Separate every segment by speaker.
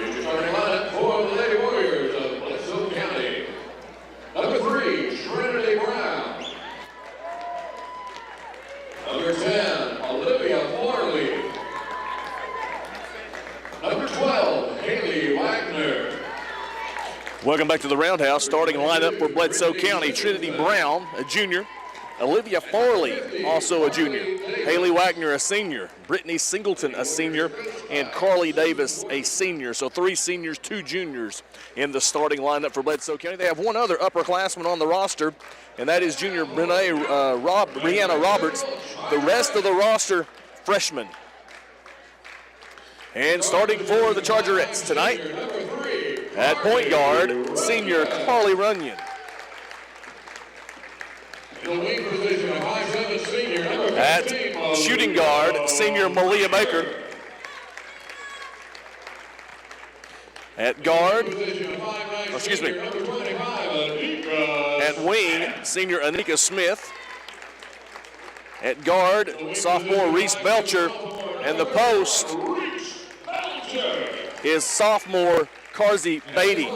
Speaker 1: Here's your starting lineup for the Lady Warriors of Bledsoe County. Number 3, Trinity Brown. Number 10, Olivia Farley. Number 12, Haley Wagner.
Speaker 2: Welcome back to the Roundhouse. Starting lineup for Bledsoe County: Trinity Brown, a junior; Olivia Farley, also a junior; Haley Wagner, a senior; Brittany Singleton, a senior; and Carly Davis, a senior. So 3 seniors, 2 juniors in the starting lineup for Bledsoe County. They have one other upperclassman on the roster, and that is junior Brianna Roberts. The rest of the roster, freshmen. And starting for the Chargerettes tonight, at point guard, senior Carly Runyon. At shooting guard, senior Malia Baker. At guard, at wing, senior Anika Smith. At guard, sophomore Reese Belcher. And the post is sophomore Carzy Beatty.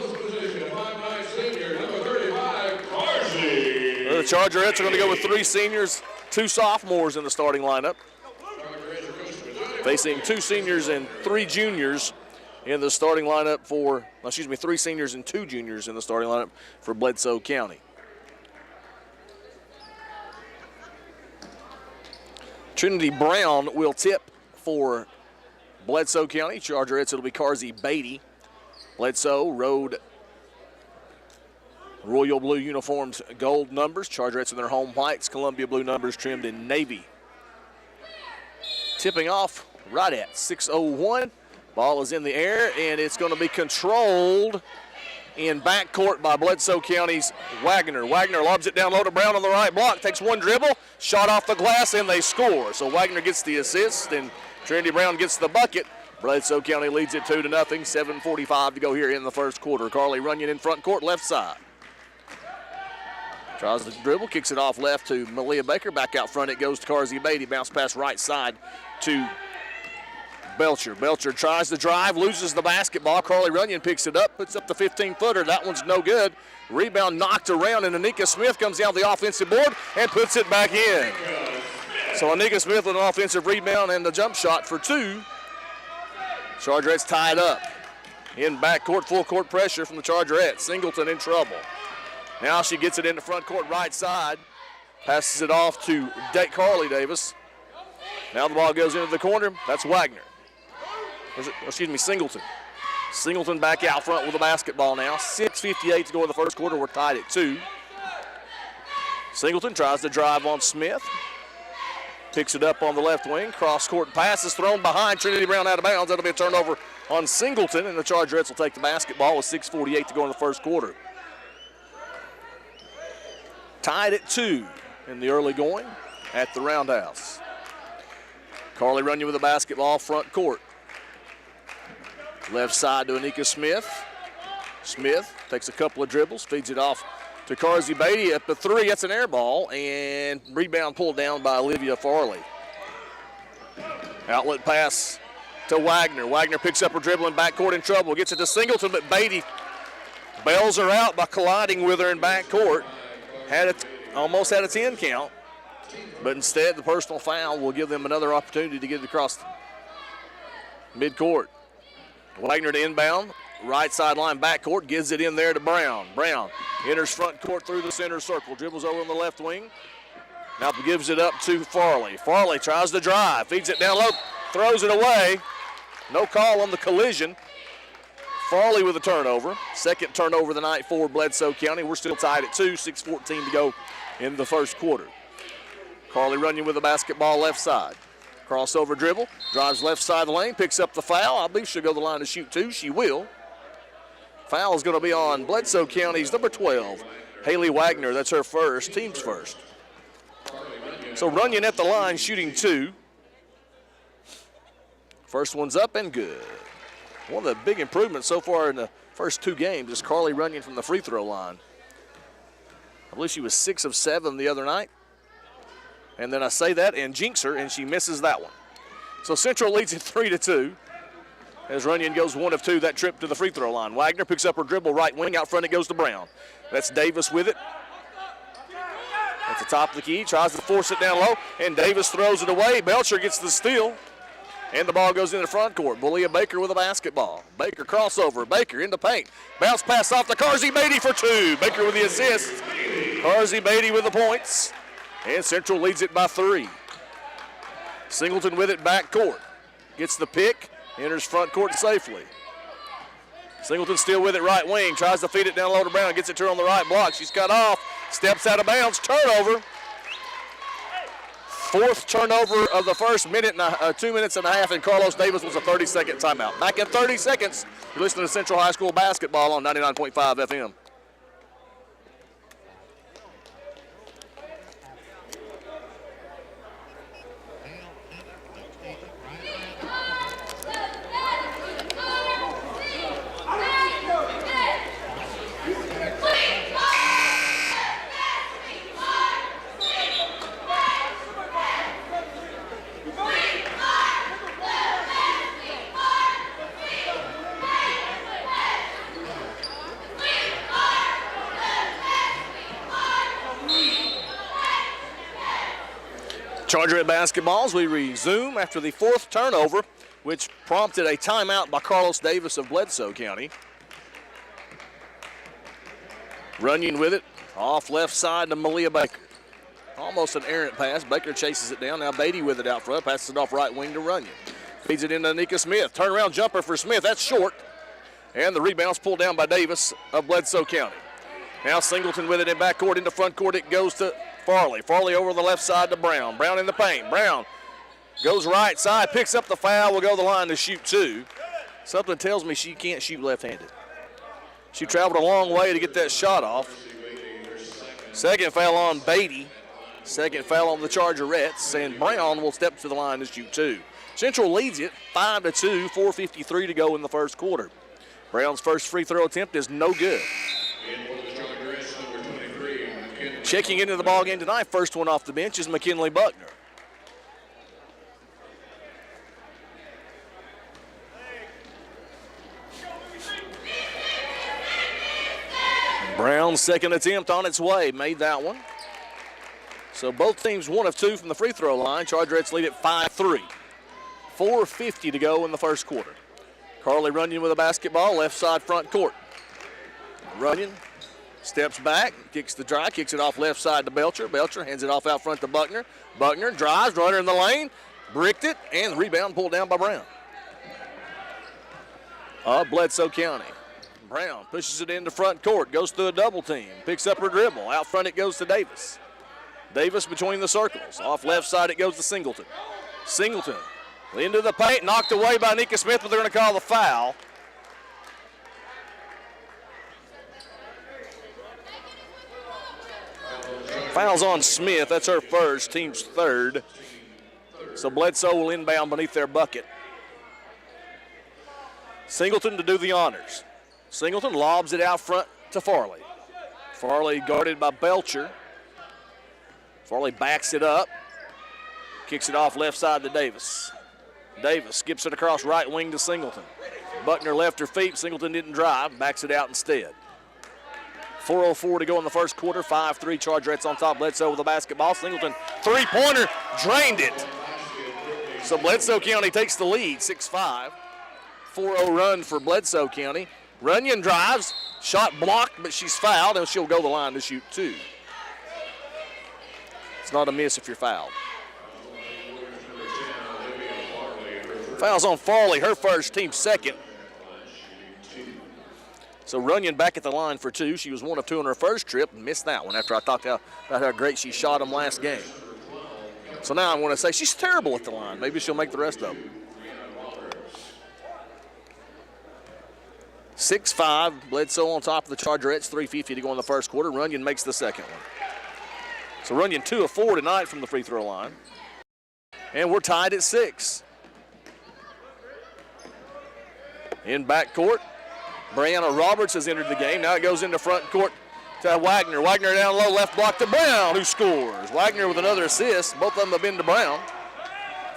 Speaker 2: The Chargerettes are going to go with 3 seniors, 2 sophomores in the starting lineup. Facing 2 seniors and 3 juniors in the starting lineup for, 3 seniors and 2 juniors in the starting lineup for Bledsoe County. Trinity Brown will tip for Bledsoe County. Chargerettes, it'll be Carzy Beatty. Bledsoe rode royal blue uniforms, gold numbers. Chargerettes in their home whites, Columbia blue numbers trimmed in navy. Tipping off right at 6:01. Ball is in the air, and it's going to be controlled in backcourt by Bledsoe County's Wagner. Wagner lobs it down low to Brown on the right block, takes one dribble, shot off the glass, and they score. So Wagner gets the assist, and Trinity Brown gets the bucket. Bledsoe County leads it 2-0. 7:45 to go here in the first quarter. Carly Runyon in front court, left side. Tries the dribble, kicks it off left to Malia Baker. Back out front it goes to Carzy Beatty. Bounce pass right side to Belcher. Belcher tries to drive, loses the basketball. Carly Runyon picks it up, puts up the 15-footer. That one's no good. Rebound knocked around, and Anika Smith comes down the offensive board and puts it back in. So Anika Smith with an offensive rebound and the jump shot for 2. Chargerettes tied up. In backcourt, full court pressure from the Chargerettes. Singleton in trouble. Now she gets it in the front court right side. Passes it off to Carly Davis. Now the ball goes into the corner. That's Wagner. Singleton. Singleton back out front with the basketball now. 6:58 to go in the first quarter. We're tied at 2. Singleton tries to drive on Smith. Picks it up on the left wing. Cross-court pass is thrown behind. Trinity Brown out of bounds. That'll be a turnover on Singleton, and the Chargerettes will take the basketball with 6:48 to go in the first quarter. Tied at 2 in the early going at the Roundhouse. Carly Runyon with the basketball front court. Left side to Anika Smith. Smith takes a couple of dribbles, feeds it off to Carzy Beatty at the 3. That's an air ball, and rebound pulled down by Olivia Farley. Outlet pass to Wagner. Wagner picks up her dribble in backcourt in trouble. Gets it to Singleton, but Beatty bails her out by colliding with her in backcourt. Almost had a 10 count, but instead the personal foul will give them another opportunity to get it across midcourt. Wagner to inbound. Right sideline backcourt, gives it in there to Brown. Brown enters front court through the center circle, dribbles over on the left wing. Now gives it up to Farley. Farley tries to drive, feeds it down low, throws it away. No call on the collision. Farley with a turnover. Second turnover of the night for Bledsoe County. We're still tied at 2, 6:14 to go in the first quarter. Carly Runyon with the basketball left side. Crossover dribble, drives left side of the lane, picks up the foul. I believe she'll go to the line to shoot 2. She will. Foul is going to be on Bledsoe County's number 12, Haley Wagner. That's her first, team's first. So Runyon at the line shooting 2. First one's up and good. One of the big improvements so far in the first 2 games is Carly Runyon from the free throw line. I believe she was 6 of 7 the other night. And then I say that and jinx her, and she misses that one. So Central leads at 3-2. as Runyon goes 1 of 2 that trip to the free throw line. Wagner picks up her dribble, right wing, out front it goes to Brown. That's Davis with it. At the top of the key, tries to force it down low, and Davis throws it away. Belcher gets the steal, and the ball goes into the front court. Bulia Baker with a basketball. Baker crossover, Baker in the paint. Bounce pass off to Carzy Beatty for 2. Baker with the assist. Carzy Beatty with the points, and Central leads it by 3. Singleton with it back court. Gets the pick, enters front court safely. Singleton still with it right wing, tries to feed it down low to Brown, gets it to her on the right block. She's cut off, steps out of bounds, turnover. 4th turnover of the first 2 minutes and a half, and Carlos Davis was a 30-second timeout. Back in 30 seconds, you're listening to Central High School basketball on 99.5 FM. Chargerette basketballs, we resume after the 4th turnover, which prompted a timeout by Carlos Davis of Bledsoe County. Runyon with it, off left side to Malia Baker. Almost an errant pass. Baker chases it down. Now Beatty with it out front, passes it off right wing to Runyon. Feeds it into Nika Smith. Turnaround jumper for Smith, that's short. And the rebound's pulled down by Davis of Bledsoe County. Now Singleton with it in backcourt, into front court, it goes to Farley. Farley over the left side to Brown. Brown in the paint. Brown goes right side, picks up the foul, will go to the line to shoot 2. Something tells me she can't shoot left-handed. She traveled a long way to get that shot off. Second foul on Beatty. Second foul on the Chargerettes, and Brown will step to the line to shoot 2. Central leads it 5-2, 4:53 to go in the first quarter. Brown's first free throw attempt is no good. Checking into the ball game tonight, first one off the bench is McKinley Buckner. Brown's second attempt on its way, made that one. So both teams 1 of 2 from the free throw line. Chargerettes lead at 5-3. 4:50 to go in the first quarter. Carly Runyon with a basketball, left side front court. Runyon steps back, kicks the drive, kicks it off left side to Belcher. Belcher hands it off out front to Buckner. Buckner drives, runner in the lane, bricked it, and the rebound pulled down by Brown. Bledsoe County. Brown pushes it into front court, goes through a double team, picks up her dribble. Out front it goes to Davis. Davis between the circles. Off left side it goes to Singleton. Singleton into the paint, knocked away by Nika Smith, but they're going to call the foul. Foul's on Smith. That's her first, team's third. So Bledsoe will inbound beneath their bucket. Singleton to do the honors. Singleton lobs it out front to Farley. Farley guarded by Belcher. Farley backs it up. Kicks it off left side to Davis. Davis skips it across right wing to Singleton. Buckner left her feet. Singleton didn't drive. Backs it out instead. 4:04 to go in the first quarter. 5-3 Chargerettes on top. Bledsoe with the basketball. Singleton three-pointer, drained it. So Bledsoe County takes the lead, 6-5. 4-0 run for Bledsoe County. Runyon drives, shot blocked, but she's fouled, and she'll go the line to shoot 2. It's not a miss if you're fouled. Foul's on Farley, her first, team second. So Runyon back at the line for 2. She was 1 of 2 on her first trip and missed that one after I talked about how great she shot them last game. So now I want to say she's terrible at the line. Maybe she'll make the rest of them. 6-5, Bledsoe on top of the Chargerettes, 3:50 to go in the first quarter. Runyon makes the second one. So Runyon 2 of 4 tonight from the free throw line. And we're tied at 6. In backcourt, Brianna Roberts has entered the game. Now it goes into front court to Wagner. Wagner down low, left block to Brown, who scores. Wagner with another assist. Both of them have been to Brown.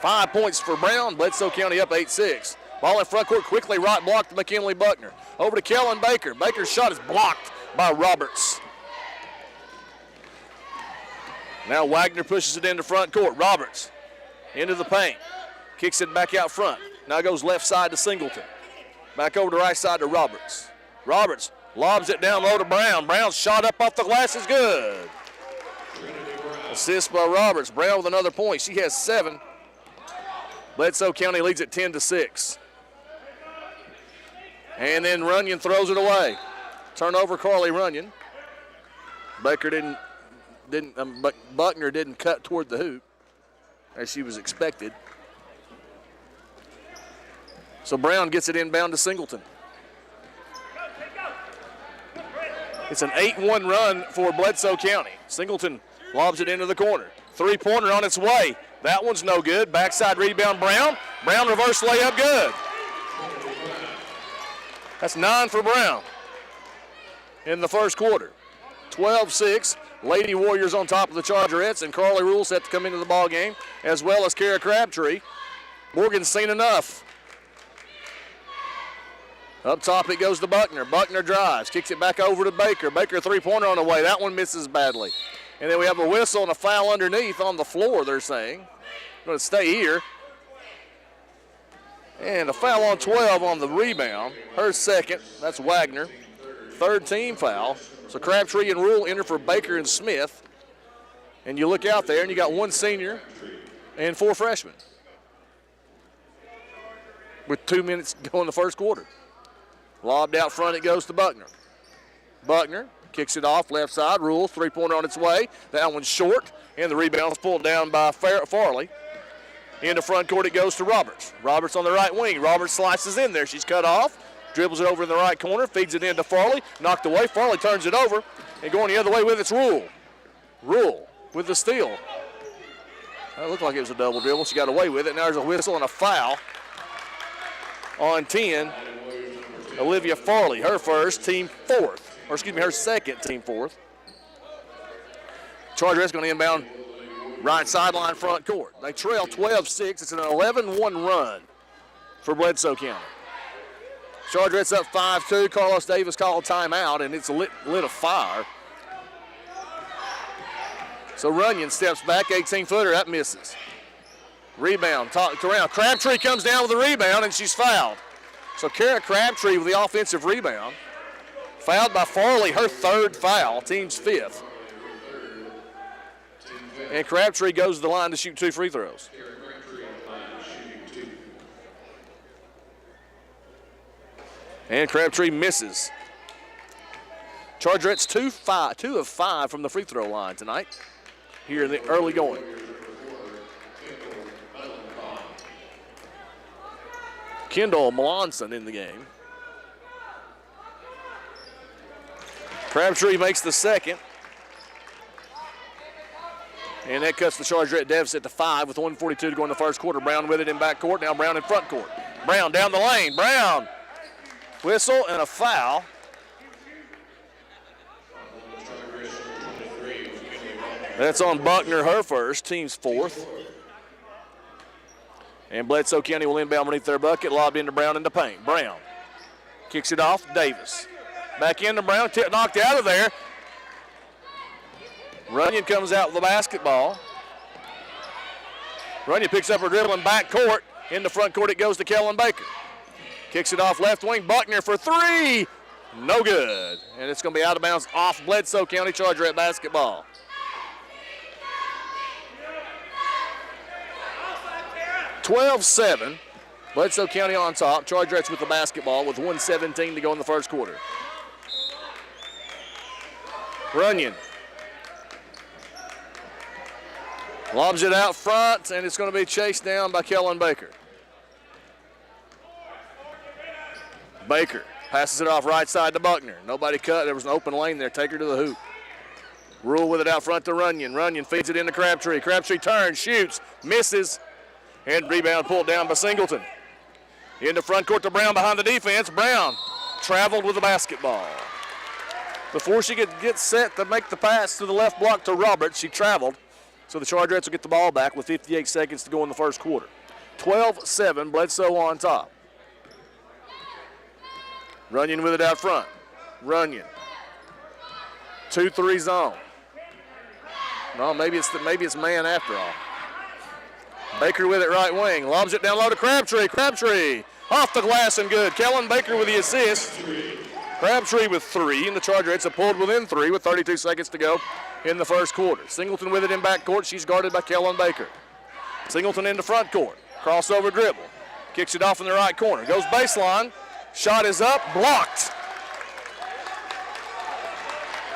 Speaker 2: 5 points for Brown. Bledsoe County up 8-6. Ball in front court, quickly right block to McKinley Buckner. Over to Kellen Baker. Baker's shot is blocked by Roberts. Now Wagner pushes it into front court. Roberts into the paint. Kicks it back out front. Now goes left side to Singleton. Back over to right side to Roberts. Roberts lobs it down low to Brown. Brown's shot up off the glass is good. Assist by Roberts. Brown with another point. She has 7. Bledsoe County leads it 10-6. And then Runyon throws it away. Turnover, Carly Runyon. Baker Buckner didn't cut toward the hoop as she was expected. So Brown gets it inbound to Singleton. It's an 8-1 run for Bledsoe County. Singleton lobs it into the corner. Three-pointer on its way. That one's no good. Backside rebound, Brown. Brown reverse layup, good. That's 9 for Brown in the first quarter. 12-6. Lady Warriors on top of the Chargerettes, and Carly Rule set to come into the ball game, as well as Kara Crabtree. Morgan's seen enough. Up top it goes to Buckner. Buckner drives, kicks it back over to Baker. Baker three-pointer on the way. That one misses badly. And then we have a whistle and a foul underneath on the floor, they're saying. Going to stay here. And a foul on 12 on the rebound. Her second. That's Wagner. Third team foul. So Crabtree and Rule enter for Baker and Smith. And you look out there and you got 1 senior and 4 freshmen. With 2 minutes to go in the first quarter. Lobbed out front, it goes to Buckner. Buckner kicks it off left side. Rule, three-pointer on its way. That one's short, and the rebound's pulled down by Farley. Into front court it goes to Roberts. Roberts on the right wing. Roberts slices in there. She's cut off. Dribbles it over in the right corner. Feeds it into Farley. Knocked away. Farley turns it over. And going the other way with it's Rule. Rule with the steal. That looked like it was a double dribble. She got away with it. Now there's a whistle and a foul on 10. Olivia Farley, her first, team 4th. Or excuse me, her second, team 4th. Chargerettes going to inbound right sideline front court. They trail 12-6. It's an 11-1 run for Bledsoe County. Chargerettes up 5-2. Carlos Davis called timeout, and it's lit a fire. So Runyon steps back, 18-footer, that misses. Rebound, talked around. Crabtree comes down with a rebound, and she's fouled. So Kara Crabtree with the offensive rebound. Fouled by Farley, her 3rd foul, team's 5th. And Crabtree goes to the line to shoot 2 free throws. And Crabtree misses. Chargerettes 2 of 5 from the free throw line tonight here in the early going. Kendall Melanson in the game. Crabtree makes the second. And that cuts the Chargerette deficit to 5 with 1:42 to go in the first quarter. Brown with it in back court. Now Brown in front court. Brown down the lane. Brown. Whistle and a foul. That's on Buckner, her first, team's 4th. And Bledsoe County will inbound beneath their bucket, lobbed into Brown in the paint. Brown kicks it off, Davis. Back into Brown, knocked out of there. Runyon comes out with the basketball. Runyon picks up her dribble in back court. In the front court it goes to Kellen Baker. Kicks it off left wing, Buckner for 3. No good. And it's going to be out of bounds off Bledsoe County Chargerette basketball. (12-7). Bledsoe County on top. Chargerettes with the basketball with 1:17 to go in the first quarter. Runyon lobs it out front, and it's going to be chased down by Kellen Baker. Baker passes it off right side to Buckner. Nobody cut. There was an open lane there. Take her to the hoop. Rule with it out front to Runyon. Runyon feeds it into Crabtree. Crabtree turns, shoots, misses, and rebound pulled down by Singleton. Into front court to Brown behind the defense. Brown traveled with the basketball. Before she could get set to make the pass to the left block to Roberts, she traveled. So the Chargerettes will get the ball back with 58 seconds to go in the first quarter. 12-7, Bledsoe on top. Runyon with it out front. Runyon. 2-3 zone. No, maybe it's man after all. Baker with it right wing. Lobs it down low to Crabtree. Crabtree off the glass and good. Kellen Baker with the assist. Crabtree with 3, and the Chargerettes have pulled within 3 with 32 seconds to go in the first quarter. Singleton with it in backcourt. She's guarded by Kellen Baker. Singleton into front court. Crossover dribble. Kicks it off in the right corner. Goes baseline. Shot is up. Blocked.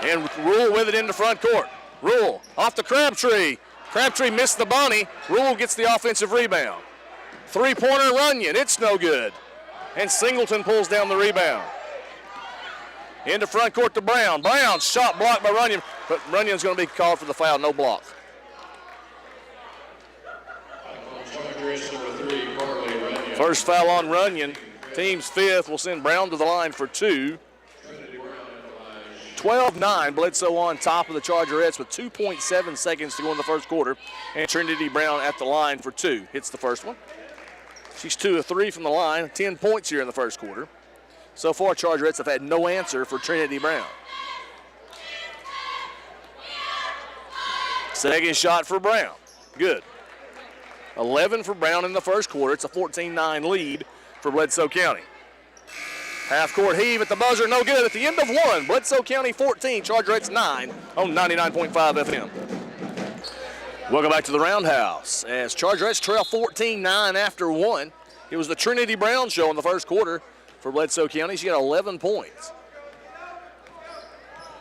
Speaker 2: And Rule with it into front court. Rule off the Crabtree. Crabtree missed the bunny. Rule gets the offensive rebound. Three-pointer Runyon. It's no good. And Singleton pulls down the rebound. Into front court to Brown. Brown shot blocked by Runyon, but Runyon's going to be called for the foul. No block. First foul on Runyon. Team's 5th will send Brown to the line for 2. 12-9. Bledsoe on top of the Chargerettes with 2.7 seconds to go in the first quarter. And Trinity Brown at the line for 2. Hits the first one. She's 2 of 3 from the line. 10 points here in the first quarter. So far, Chargerettes have had no answer for Trinity Brown. Second shot for Brown. Good. 11 for Brown in the first quarter. It's a 14-9 lead for Bledsoe County. Half-court heave at the buzzer. No good at the end of 1. Bledsoe County 14, Chargerettes 9 on 99.5 FM. Welcome back to the Roundhouse as Chargerettes trail 14-9 after 1. It was the Trinity Brown show in the first quarter. For Bledsoe County, she got 11 points.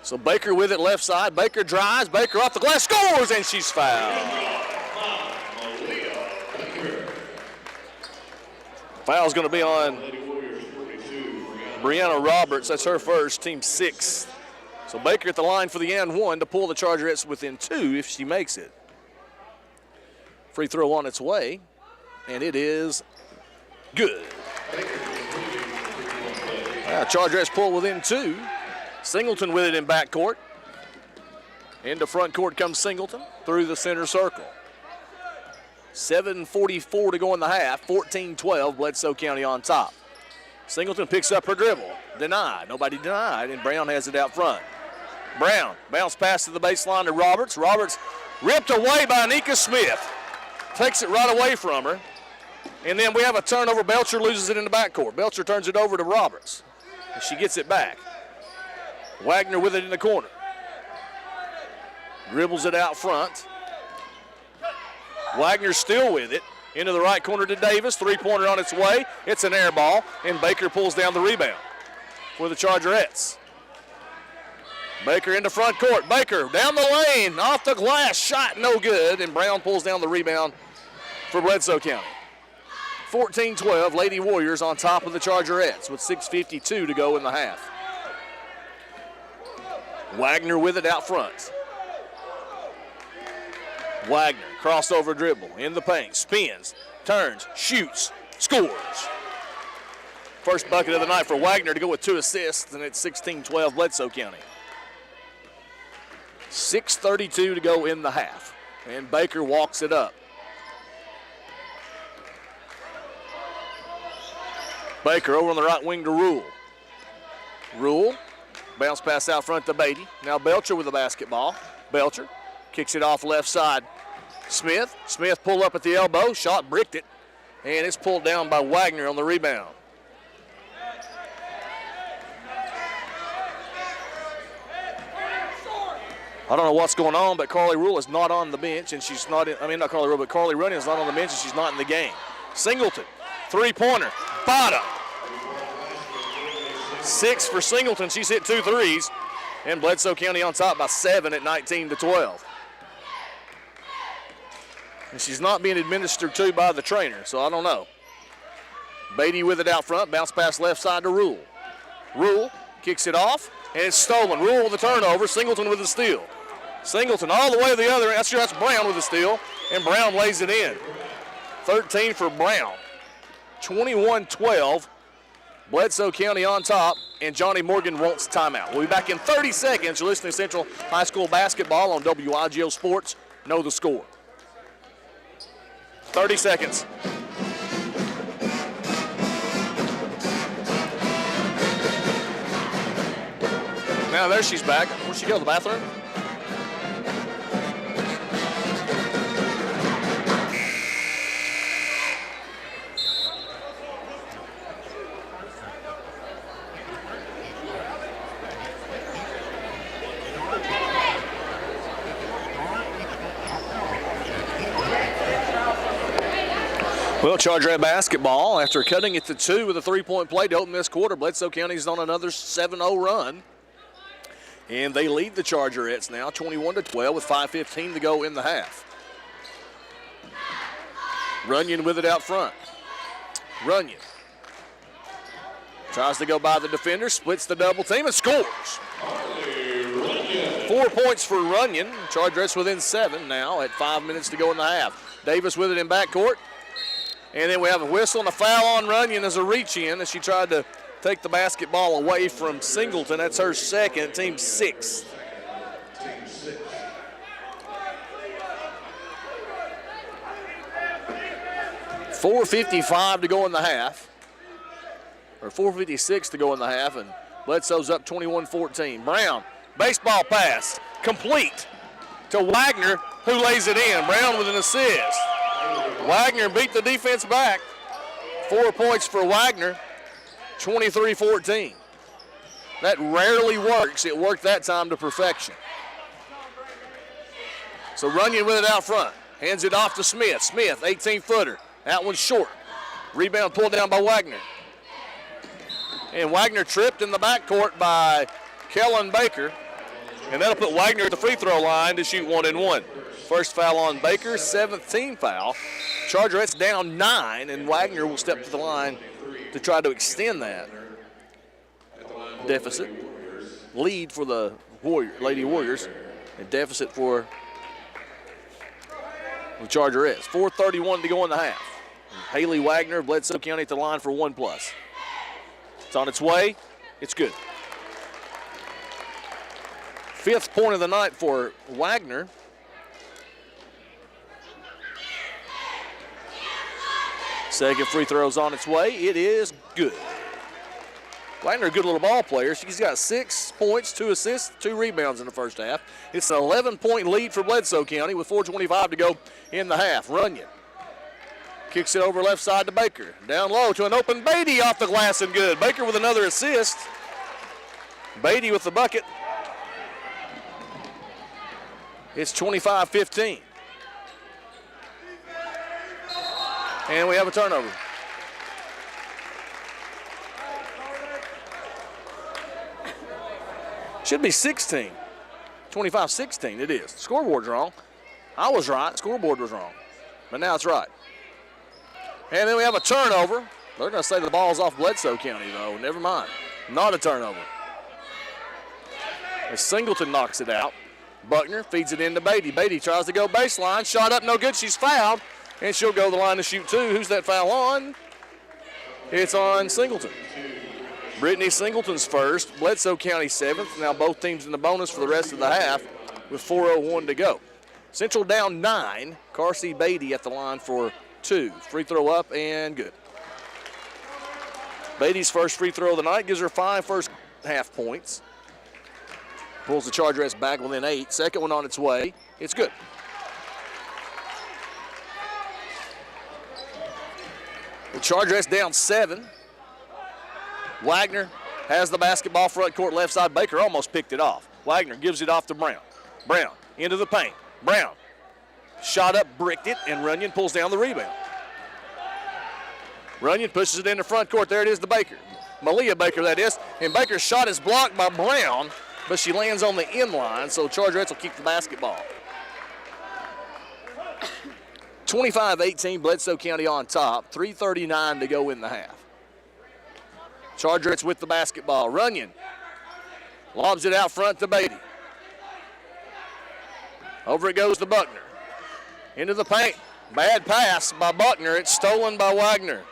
Speaker 2: So Baker with it left side. Baker drives. Baker off the glass, scores, and she's fouled. Foul's going to be on Brianna Roberts. That's her first, team 6. So Baker at the line for the and 1 to pull the Chargerettes within 2 if she makes it. Free throw on its way, and it is good. Chargerettes pull within 2. Singleton with it in backcourt. Into front court comes Singleton through the center circle. 7:44 to go in the half. 14-12, Bledsoe County on top. Singleton picks up her dribble. Denied. Nobody denied, and Brown has it out front. Brown bounce pass to the baseline to Roberts. Roberts ripped away by Anika Smith. Takes it right away from her. And then we have a turnover. Belcher loses it in the backcourt. Belcher turns it over to Roberts. And she gets it back. Wagner with it in the corner. Dribbles it out front. Wagner still with it. Into the right corner to Davis. Three-pointer on its way. It's an air ball. And Baker pulls down the rebound for the Chargerettes. Baker into front court. Baker down the lane. Off the glass. Shot no good. And Brown pulls down the rebound for Bledsoe County. 14-12, Lady Warriors on top of the Chargerettes with 6:52 to go in the half. Wagner with it out front. Wagner, crossover dribble, in the paint, spins, turns, shoots, scores. First bucket of the night for Wagner to go with 2 assists, and it's 16-12 Bledsoe County. 6:32 to go in the half, and Baker walks it up. Baker over on the right wing to Rule. Rule, bounce pass out front to Beatty. Now Belcher with the basketball. Belcher kicks it off left side. Smith pulled up at the elbow, shot, bricked it, and it's pulled down by Wagner on the rebound. I don't know what's going on, but Carly Rule is not on the bench, and she's not in, not Carly Rule, but Carly Runyon is not on the bench, and she's not in the game. Singleton, three-pointer, bottom. 6 for Singleton. She's hit 2 threes. And Bledsoe County on top by 7 at 19-12. And she's not being administered to by the trainer, so I don't know. Beatty with it out front. Bounce pass left side to Rule. Rule kicks it off, and it's stolen. Rule with the turnover. Singleton with the steal. Singleton all the way to the other end. That's Brown with the steal, and Brown lays it in. 13 for Brown. 21-12. Bledsoe County on top, and Johnny Morgan wants timeout. We'll be back in 30 seconds. You're listening to Central High School basketball on WIGO Sports. Know the score. 30 seconds. Now there she's back. Where'd she go, the bathroom? Well, Chargerette basketball, after cutting it to 2 with a 3-point play to open this quarter, Bledsoe County's on another 7-0 run. And they lead the Chargerettes now 21-12 with 5:15 to go in the half. Runyon with it out front. Runyon tries to go by the defender, splits the double team and scores. 4 points for Runyon. Chargerettes within 7 now at 5 minutes to go in the half. Davis with it in backcourt. And then we have a whistle and a foul on Runyon as a reach in as she tried to take the basketball away from Singleton. That's her second, team 6. .455 to go in the half, or 4:56 to go in the half, and Bledsoe's up 21-14. Brown, baseball pass, complete to Wagner, who lays it in. Brown with an assist. Wagner beat the defense back. 4 points for Wagner, 23-14. That rarely works. It worked that time to perfection. So Runyon with it out front. Hands it off to Smith. Smith, 18-footer. That one's short. Rebound pulled down by Wagner. And Wagner tripped in the backcourt by Kellen Baker. And that'll put Wagner at the free throw line to shoot 1 and 1. First foul on Baker, 7th team foul. Chargerettes down 9, and Wagner will step to the line to try to extend that deficit. Lead for the Lady Warriors, and deficit for the Chargerettes. 4:31 to go in the half. Haley Wagner, Bledsoe County at the line for 1+. It's on its way. It's good. 5th point of the night for Wagner. Second free throw's on its way. It is good. Wagner, a good little ball player. She's got 6 points, 2 assists, 2 rebounds in the first half. It's an 11-point lead for Bledsoe County with 4:25 to go in the half. Runyon kicks it over left side to Baker. Down low to an open Beatty off the glass and good. Baker with another assist. Beatty with the bucket. It's 25-15. And we have a turnover. Should be 16. 25-16 it is. Scoreboard's wrong. I was right. Scoreboard was wrong. But now it's right. And then we have a turnover. They're going to say the ball's off Bledsoe County, though. Never mind. Not a turnover. As Singleton knocks it out. Buckner feeds it into Beatty. Beatty tries to go baseline. Shot up, no good. She's fouled. And she'll go to the line to shoot 2. Who's that foul on? It's on Singleton. Brittany Singleton's first. Bledsoe County 7th. Now both teams in the bonus for the rest of the half with 4:01 to go. Central down 9. Carsey Beatty at the line for 2. Free throw up and good. Beatty's first free throw of the night gives her 5 first half points. Pulls the Chargerettes back within 8. Second one on its way. It's good. The Chargerettes down 7. Wagner has the basketball front court left side. Baker almost picked it off. Wagner gives it off to Brown. Brown into the paint. Brown shot up, bricked it, and Runyon pulls down the rebound. Runyon pushes it into front court. There it is to Baker. Malia Baker, that is. And Baker's shot is blocked by Brown, but she lands on the end line, so Chargerettes will keep the basketball. 25-18, Bledsoe County on top. 3:39 to go in the half. Chargerettes with the basketball. Runyon lobs it out front to Beatty. Over it goes to Buckner. Into the paint. Bad pass by Buckner. It's stolen by Wagner.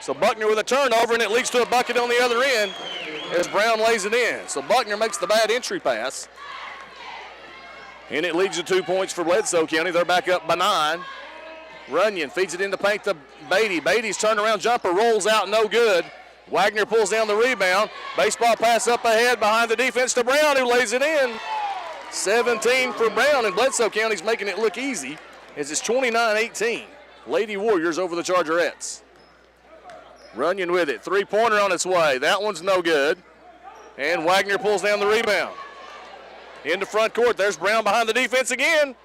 Speaker 2: So Buckner with a turnover, and it leads to a bucket on the other end as Brown lays it in. So Buckner makes the bad entry pass. And it leads to 2 points for Bledsoe County. They're back up by 9. Runyon feeds it into paint to Beatty. Beatty's turnaround jumper rolls out, no good. Wagner pulls down the rebound. Baseball pass up ahead behind the defense to Brown, who lays it in. 17 for Brown, and Bledsoe County's making it look easy as it's 29-18. Lady Warriors over the Chargerettes. Runyon with it. Three-pointer on its way. That one's no good. And Wagner pulls down the rebound. Into front court. There's Brown behind the defense again.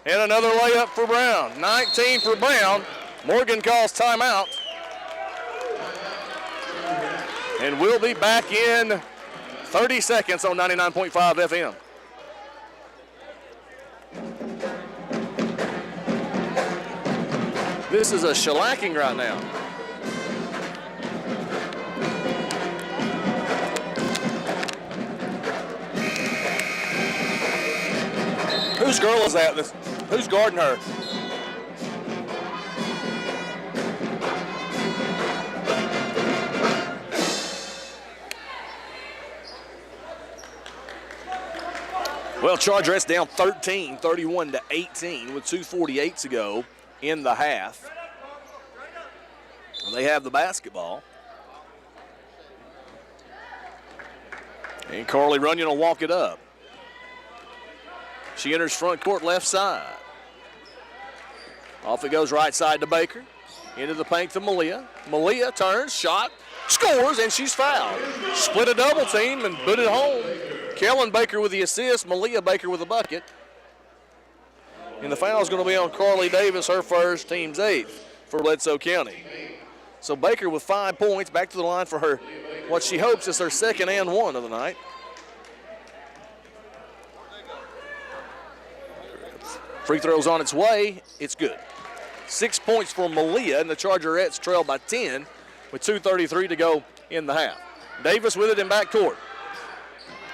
Speaker 2: And another layup for Brown. 19 for Brown. Morgan calls timeout. And we'll be back in 30 seconds on 99.5 FM. This is a shellacking right now. Whose girl is that? Who's guarding her? Well, Chargerettes down 13, 31-18 with 2:48 to go in the half. They have the basketball. And Carly Runyon will walk it up. She enters front court left side. Off it goes right side to Baker. Into the paint to Malia. Malia turns, shot, scores, and she's fouled. Split a double team and put it home. Kellen Baker with the assist, Malia Baker with the bucket. And the foul is going to be on Carly Davis, her first, team's 8th for Bledsoe County. So Baker with 5 points, back to the line for her, what she hopes is her second and one of the night. Free throw's on its way, it's good. 6 points for Malia, and the Chargerettes trail by 10 with 2:33 to go in the half. Davis with it in backcourt.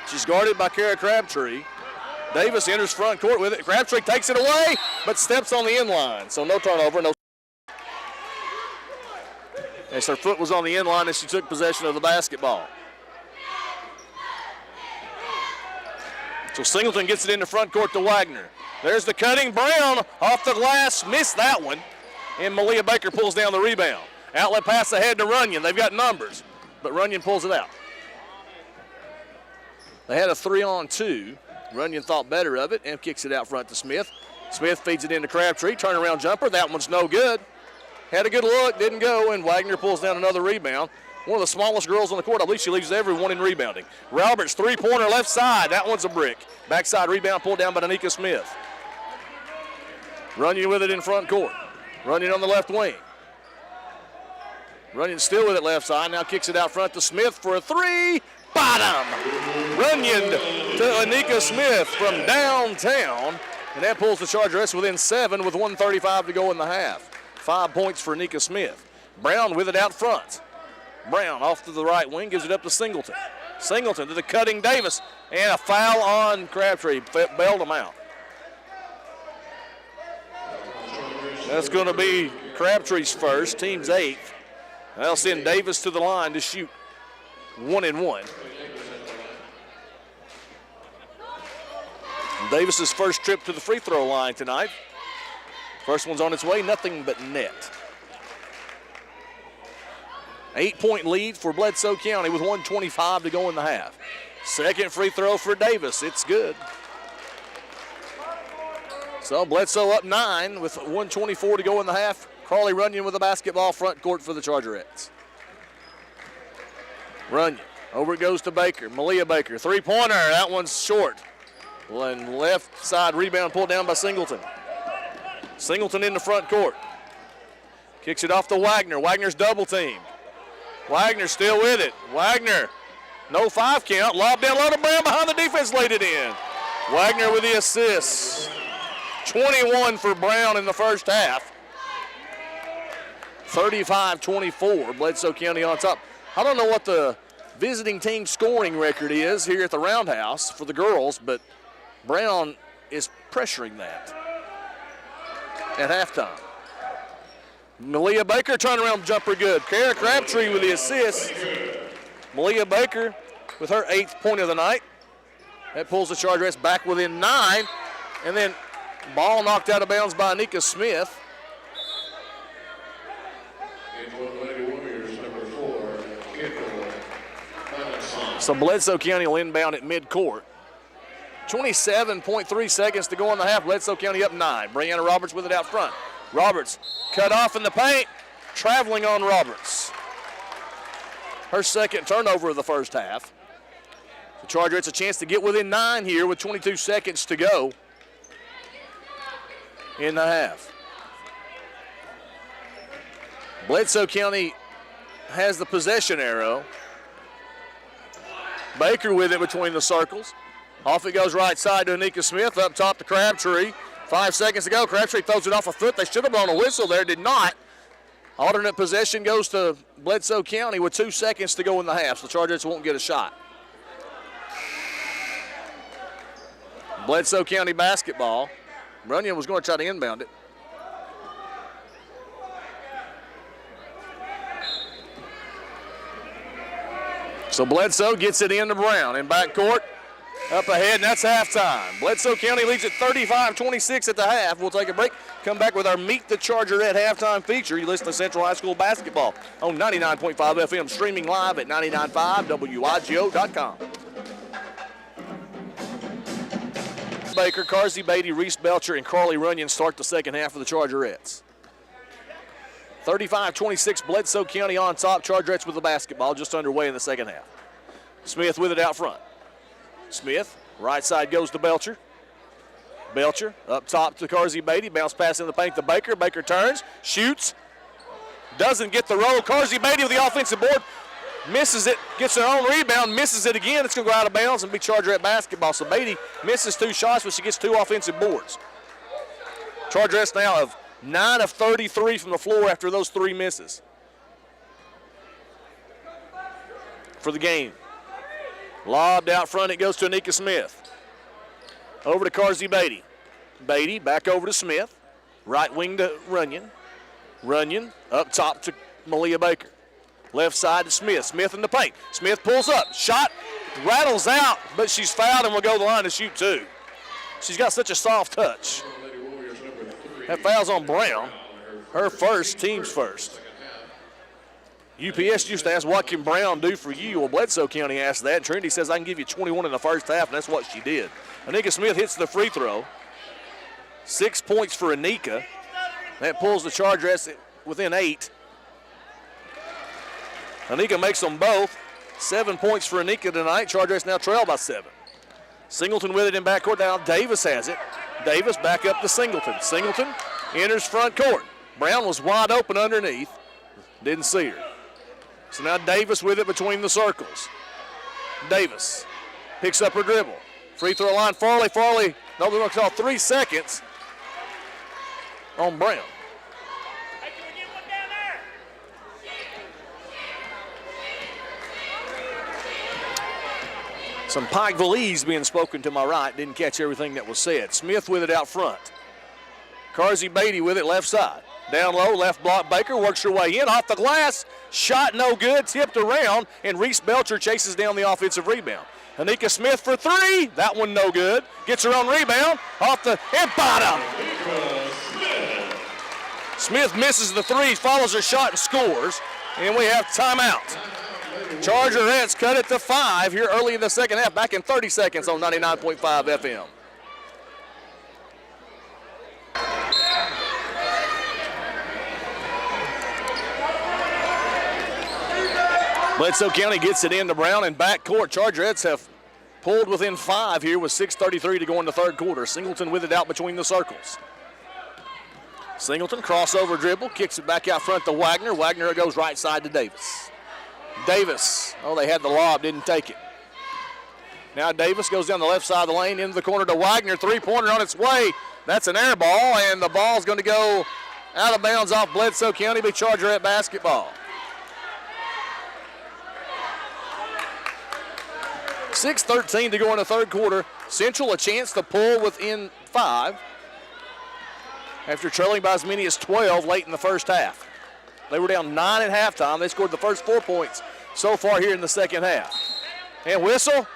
Speaker 2: She's guarded by Kara Crabtree. Davis enters front court with it. Crabtree takes it away, but steps on the end line. So no turnover, no. As her foot was on the end line as she took possession of the basketball. So Singleton gets it into front court to Wagner. There's the cutting. Brown off the glass, missed that one. And Malia Baker pulls down the rebound. Outlet pass ahead to Runyon. They've got numbers, but Runyon pulls it out. They had a 3-on-2. Runyon thought better of it and kicks it out front to Smith. Smith feeds it into Crabtree. Turnaround jumper. That one's no good. Had a good look, didn't go, and Wagner pulls down another rebound. One of the smallest girls on the court. I believe she leads everyone in rebounding. Roberts, three-pointer left side. That one's a brick. Backside rebound pulled down by Danica Smith. Runyon with it in front court. Runyon on the left wing. Runyon still with it left side. Now kicks it out front to Smith for a three. Bottom. Runyon to Danica Smith from downtown. And that pulls the Chargerettes within 7 with 1:35 to go in the half. 5 points for Danica Smith. Brown with it out front. Brown off to the right wing, gives it up to Singleton. Singleton to the cutting Davis, and a foul on Crabtree. Bailed him out. That's going to be Crabtree's first, team's 8th. They'll send Davis to the line to shoot 1-and-1. Davis's first trip to the free throw line tonight. First one's on its way, nothing but net. 8-point lead for Bledsoe County with 1:25 to go in the half. Second free throw for Davis, it's good. So Bledsoe up 9 with 1:24 to go in the half. Carly Runyon with the basketball front court for the Chargerettes. Runyon, over it goes to Baker, Malia Baker, three-pointer, that one's short. And left side rebound pulled down by Singleton. Singleton in the front court. Kicks it off to Wagner. Wagner's double teamed. Wagner still with it. Wagner, no 5 count. Lob down low to Brown behind the defense, laid it in. Wagner with the assist. 21 for Brown in the first half. 35-24, Bledsoe County on top. I don't know what the visiting team scoring record is here at the Roundhouse for the girls, but Brown is pressuring that at halftime. Malia Baker, turnaround jumper good. Kara Crabtree with the assist. Malia Baker with her 8th point of the night. That pulls the Chargerettes back within 9. And then ball knocked out of bounds by Danica Smith.
Speaker 1: Lady Warriors, number 4,
Speaker 2: So Bledsoe County will inbound at midcourt. 27.3 seconds to go in the half. Bledsoe County up 9. Brianna Roberts with it out front. Roberts cut off in the paint. Traveling on Roberts. Her second turnover of the first half. The Chargerettes a chance to get within 9 here with 22 seconds to go in the half. Bledsoe County has the possession arrow. Baker with it between the circles. Off it goes right side to Anika Smith, up top to Crabtree. 5 seconds to go. Crabtree throws it off a foot. They should have blown a whistle there, did not. Alternate possession goes to Bledsoe County with 2 seconds to go in the half, so the Chargerettes won't get a shot. Bledsoe County basketball. Runyon was going to try to inbound it. So Bledsoe gets it into Brown in backcourt. Up ahead, and that's halftime. Bledsoe County leads at 35-26 at the half. We'll take a break, come back with our Meet the Chargerette halftime feature. You listen to Central High School basketball on 99.5 FM, streaming live at 995wigo.com. Baker, Carsey Beatty, Reese Belcher, and Carly Runyon start the second half of the Chargerettes. 35-26, Bledsoe County on top. Chargerettes with the basketball just underway in the second half. Smith with it out front. Smith, right side goes to Belcher. Belcher up top to Carsey Beatty. Bounce pass in the paint to Baker. Baker turns, shoots, doesn't get the roll. Carsey Beatty with the offensive board, misses it, gets her own rebound, misses it again. It's going to go out of bounds and be Chargerette basketball. So Beatty misses 2 shots, but she gets 2 offensive boards. Chargerettes now have 9 of 33 from the floor after those 3 misses for the game. Lobbed out front, it goes to Anika Smith. Over to Carsey Beatty. Beatty back over to Smith. Right wing to Runyon. Runyon up top to Malia Baker. Left side to Smith. Smith in the paint. Smith pulls up. Shot rattles out, but she's fouled and will go to the line to shoot 2. She's got such a soft touch. That foul's on Brown. Her first, team's first. UPS used to ask, what can Brown do for you? Well, Bledsoe County asked that. Trinity says, I can give you 21 in the first half, and that's what she did. Anika Smith hits the free throw. 6 points for Anika. That pulls the Chargerettes within 8. Anika makes them both. 7 points for Anika tonight. Chargerettes now trail by 7. Singleton with it in backcourt. Now Davis has it. Davis back up to Singleton. Singleton enters front court. Brown was wide open underneath. Didn't see her. So now Davis with it between the circles. Davis picks up her dribble. Free throw line, Farley. Farley, no, they're going to call 3 seconds on Brown.
Speaker 3: Hey, can we get one down there?
Speaker 2: Some Pikevilleese being spoken to my right. Didn't catch everything that was said. Smith with it out front. Carsey Beatty with it left side. Down low, left block. Baker works her way in. Off the glass. Shot no good. Tipped around. And Reese Belcher chases down the offensive rebound. Anika Smith for 3. That one no good. Gets her own rebound. Off the and bottom. Smith misses the 3. Follows her shot and scores. And we have timeout. Chargerettes cut it to 5 here early in the second half. Back in 30 seconds on 99.5 FM. Bledsoe County gets it into Brown in backcourt. Chargerettes have pulled within 5 here with 6:33 to go in the third quarter. Singleton with it out between the circles. Singleton crossover dribble, kicks it back out front to Wagner. Wagner goes right side to Davis. Davis, oh, they had the lob, didn't take it. Now Davis goes down the left side of the lane into the corner to Wagner. 3-pointer on its way. That's an air ball, and the ball's going to go out of bounds off Bledsoe County, be Chargerette basketball. 6:13 to go in the third quarter. Central a chance to pull within 5 after trailing by as many as 12 late in the first half. They were down 9 at halftime. They scored the first 4 points so far here in the second half. And whistle,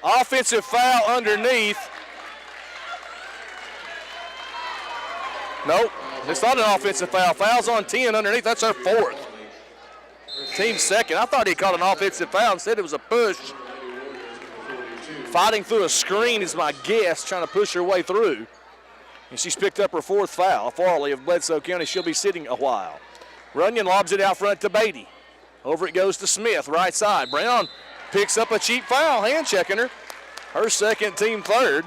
Speaker 2: offensive foul underneath. Nope, it's not an offensive foul. Foul's on 10 underneath. That's our 4th. Team second. I thought he caught an offensive foul and said it was a push. Fighting through a screen is my guess, trying to push her way through. And she's picked up her fourth foul. Farley of Bledsoe County, she'll be sitting a while. Runyon lobs it out front to Beatty. Over it goes to Smith, right side. Brown picks up a cheap foul, hand checking her. Her second, team third.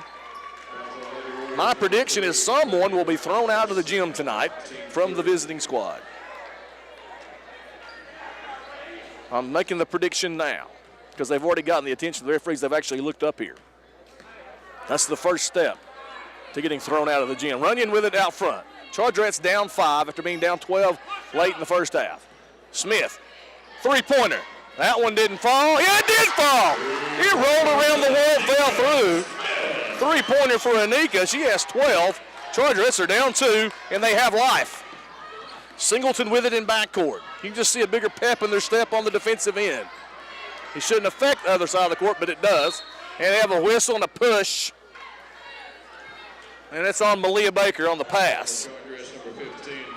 Speaker 2: My prediction is someone will be thrown out of the gym tonight from the visiting squad. I'm making the prediction now because they've already gotten the attention of the referees. They've actually looked up here. That's the first step to getting thrown out of the gym. Runyon with it out front. Chargerettes down 5 after being down 12 late in the first half. Smith, three-pointer. That one didn't fall. Yeah, it did fall. It rolled around the wall, fell through. Three-pointer for Anika. She has 12. Chargerettes are down 2, and they have life. Singleton with it in backcourt. You can just see a bigger pep in their step on the defensive end. It shouldn't affect the other side of the court, but it does. And they have a whistle and a push. And it's on Malia Baker on the pass.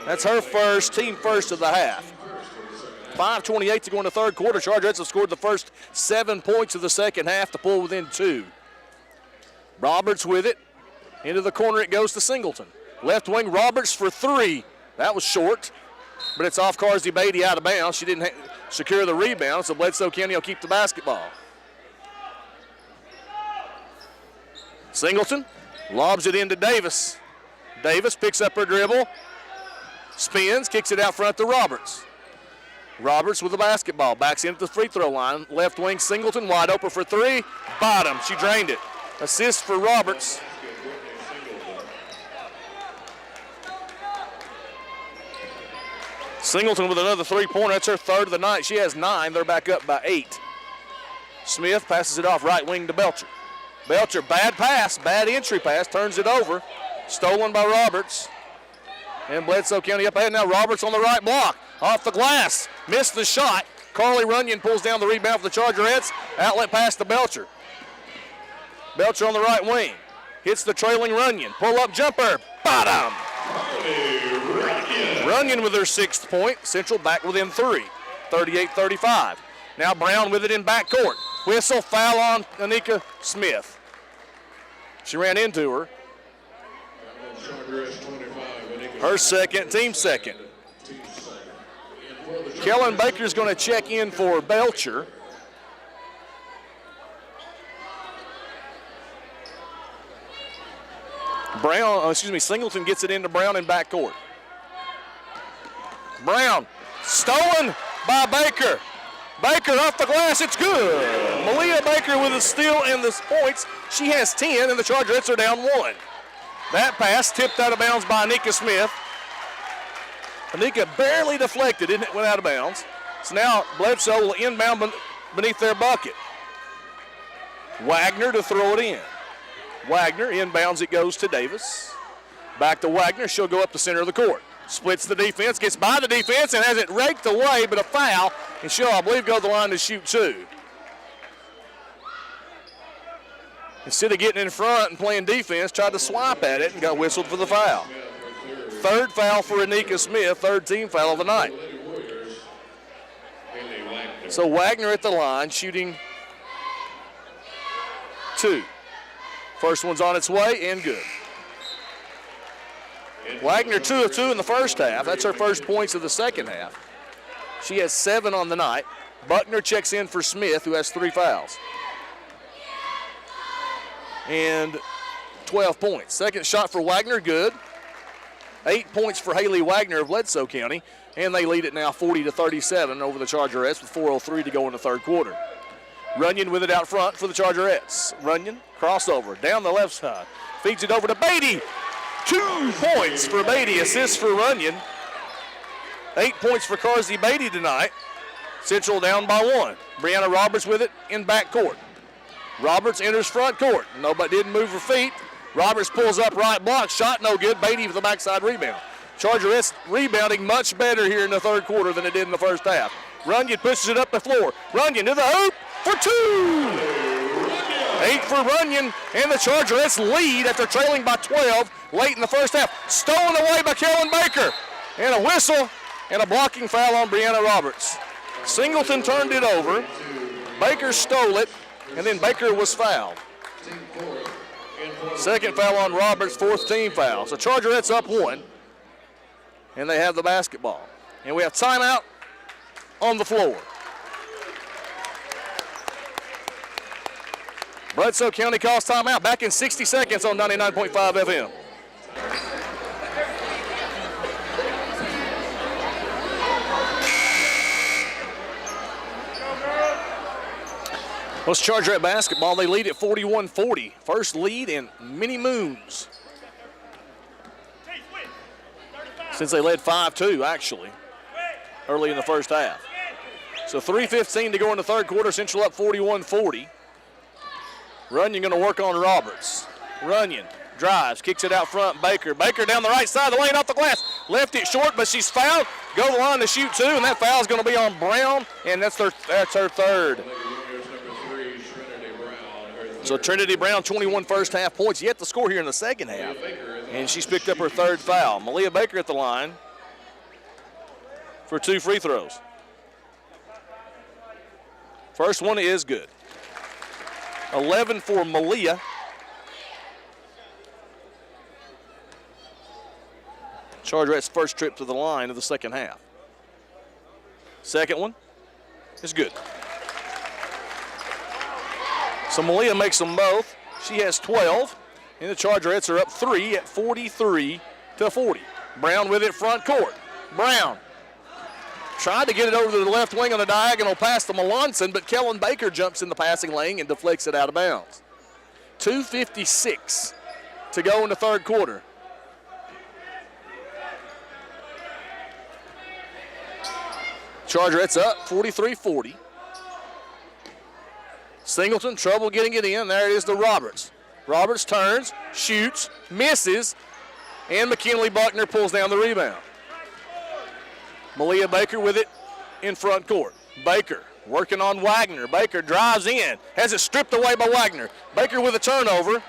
Speaker 2: That's her first, team first of the half. 5:28 to go in the third quarter. Chargerettes have scored the first 7 points of the second half to pull within 2. Roberts with it. Into the corner it goes to Singleton. Left wing Roberts for 3. That was short, but it's off Carsey Beatty out of bounds. She didn't secure the rebound, so Bledsoe County will keep the basketball. Singleton lobs it into Davis. Davis picks up her dribble, spins, kicks it out front to Roberts. Roberts with the basketball, backs into the free throw line. Left wing Singleton wide open for 3. Bottom, she drained it. Assist for Roberts. Singleton with another three-pointer. That's her third of the night. She has 9. They're back up by 8. Smith passes it off right wing to Belcher. Belcher, bad pass, bad entry pass, turns it over. Stolen by Roberts. And Bledsoe County up ahead now. Roberts on the right block. Off the glass. Missed the shot. Carly Runyon pulls down the rebound for the Chargerettes. Outlet pass to Belcher. Belcher on the right wing. Hits the trailing Runyon. Pull-up jumper. Bottom. Runyon with her 6th point. Central back within 3. 38-35. Now Brown with it in backcourt. Whistle, foul on Anika Smith. She ran into her. Her second, team second. Kellen Baker's going to check in for Belcher. Singleton gets it into Brown in backcourt. Brown, stolen by Baker. Baker off the glass, it's good. Malia Baker with a steal and the points. She has 10, and the Chargerettes are down 1. That pass tipped out of bounds by Anika Smith. Anika barely deflected, it went out of bounds. So now Bledsoe will inbound beneath their bucket. Wagner to throw it in. Wagner inbounds, it goes to Davis. Back to Wagner, she'll go up the center of the court. Splits the defense, gets by the defense, and has it raked away, but a foul, and she'll, I believe, go to the line to shoot 2. Instead of getting in front and playing defense, tried to swipe at it and got whistled for the foul. Third foul for Anika Smith, third team foul of the night. So Wagner at the line, shooting 2. First one's on its way and good. Wagner 2 of 2 in the first half. That's her first points of the second half. She has 7 on the night. Buckner checks in for Smith, who has 3 fouls. And 12 points. Second shot for Wagner, good. 8 points for Haley Wagner of Bledsoe County, and they lead it now 40-37 over the Chargerettes with 4:03 to go in the third quarter. Runyon with it out front for the Chargerettes. Runyon, crossover, down the left side. Feeds it over to Beatty. 2 points for Beatty, assist for Runyon. 8 points for Carsey Beatty tonight. Central down by 1. Brianna Roberts with it in backcourt. Roberts enters front court. Nobody didn't move her feet. Roberts pulls up right block. Shot no good. Beatty with the backside rebound. Chargerettes rebounding much better here in the third quarter than it did in the first half. Runyon pushes it up the floor. Runyon to the hoop for 2. 8 for Runyon, and the Chargerettes lead after trailing by 12 late in the first half. Stolen away by Kellen Baker. And a whistle and a blocking foul on Brianna Roberts. Singleton turned it over. Baker stole it, and then Baker was fouled. Second foul on Roberts, fourth team foul. So Chargerettes up 1, and they have the basketball. And we have timeout on the floor. Bledsoe County calls timeout. Back in 60 seconds on 99.5 FM. Well, it's Chargerette basketball. They lead at 41-40. First lead in many moons. Since they led 5-2, actually, early in the first half. So 3:15 to go in the third quarter. Central up 41-40. Runyon going to work on Roberts. Runyon drives, kicks it out front. Baker down the right side of the lane off the glass. Left it short, but she's fouled. Go to the line to shoot 2, and that foul is going to be on Brown, and that's her third. So Trinity Brown, 21 first half points, yet to score here in the second half. And she's picked up her third foul. Malia Baker at the line for 2 free throws. First one is good. 11 for Malia. Chargerette's first trip to the line of the second half. Second one is good. So Malia makes them both. She has 12, and the Chargerettes are up 3 at 43-40. Brown with it front court. Brown tried to get it over to the left wing on the diagonal past the Melanson, but Kellen Baker jumps in the passing lane and deflects it out of bounds. 2:56 to go in the third quarter. Chargerettes up 43-40. Singleton, trouble getting it in. There it is to Roberts. Roberts turns, shoots, misses, and McKinley Buckner pulls down the rebound. Malia Baker with it in front court. Baker working on Wagner. Baker drives in, has it stripped away by Wagner. Baker with a turnover.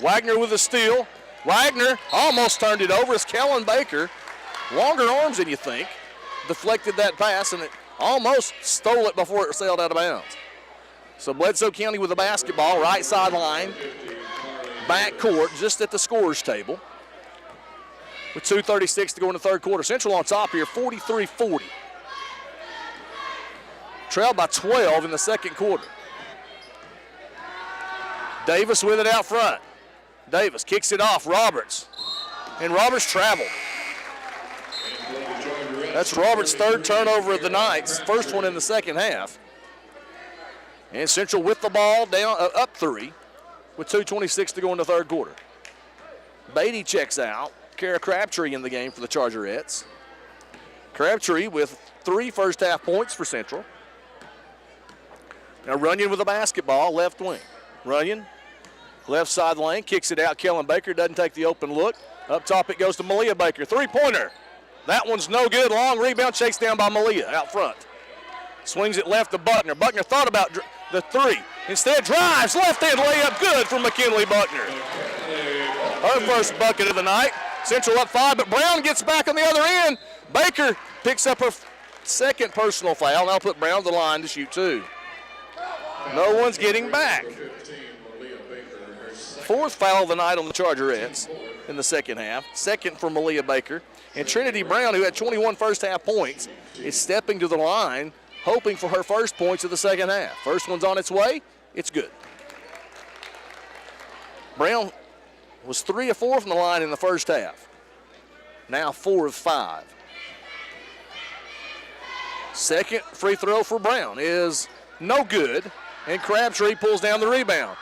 Speaker 2: Wagner with a steal. Wagner almost turned it over as Kellen Baker, longer arms than you think, deflected that pass, and it almost stole it before it sailed out of bounds. So Bledsoe County with the basketball, right sideline, back court, just at the scorer's table. With 2:36 to go in the third quarter. Central on top here, 43-40. Trailed by 12 in the second quarter. Davis with it out front. Davis kicks it off, Roberts. And Roberts traveled. That's Roberts' third turnover of the night, first one in the second half. And Central with the ball down, up 3 with 2:26 to go in the third quarter. Beatty checks out. Kara Crabtree in the game for the Chargerettes. Crabtree with 3 first half points for Central. Now Runyon with the basketball, left wing. Runyon, left side lane, kicks it out. Kellen Baker doesn't take the open look. Up top it goes to Malia Baker. 3-pointer. That one's no good. Long rebound, chased down by Malia out front. Swings it left to Buckner. Buckner thought about the 3. Instead drives, left-hand layup, good for McKinley Buckner. Her first bucket of the night. Central up 5, but Brown gets back on the other end. Baker picks up her second personal foul. Now put Brown to the line to shoot 2. No one's getting back. Fourth foul of the night on the Chargerettes in the second half. Second for Malia Baker. And Trinity Brown, who had 21 first half points, is stepping to the line, hoping for her first points of the second half. First one's on its way. It's good. Brown was 3 of 4 from the line in the first half. Now 4 of 5. Second free throw for Brown is no good, and Crabtree pulls down the rebound.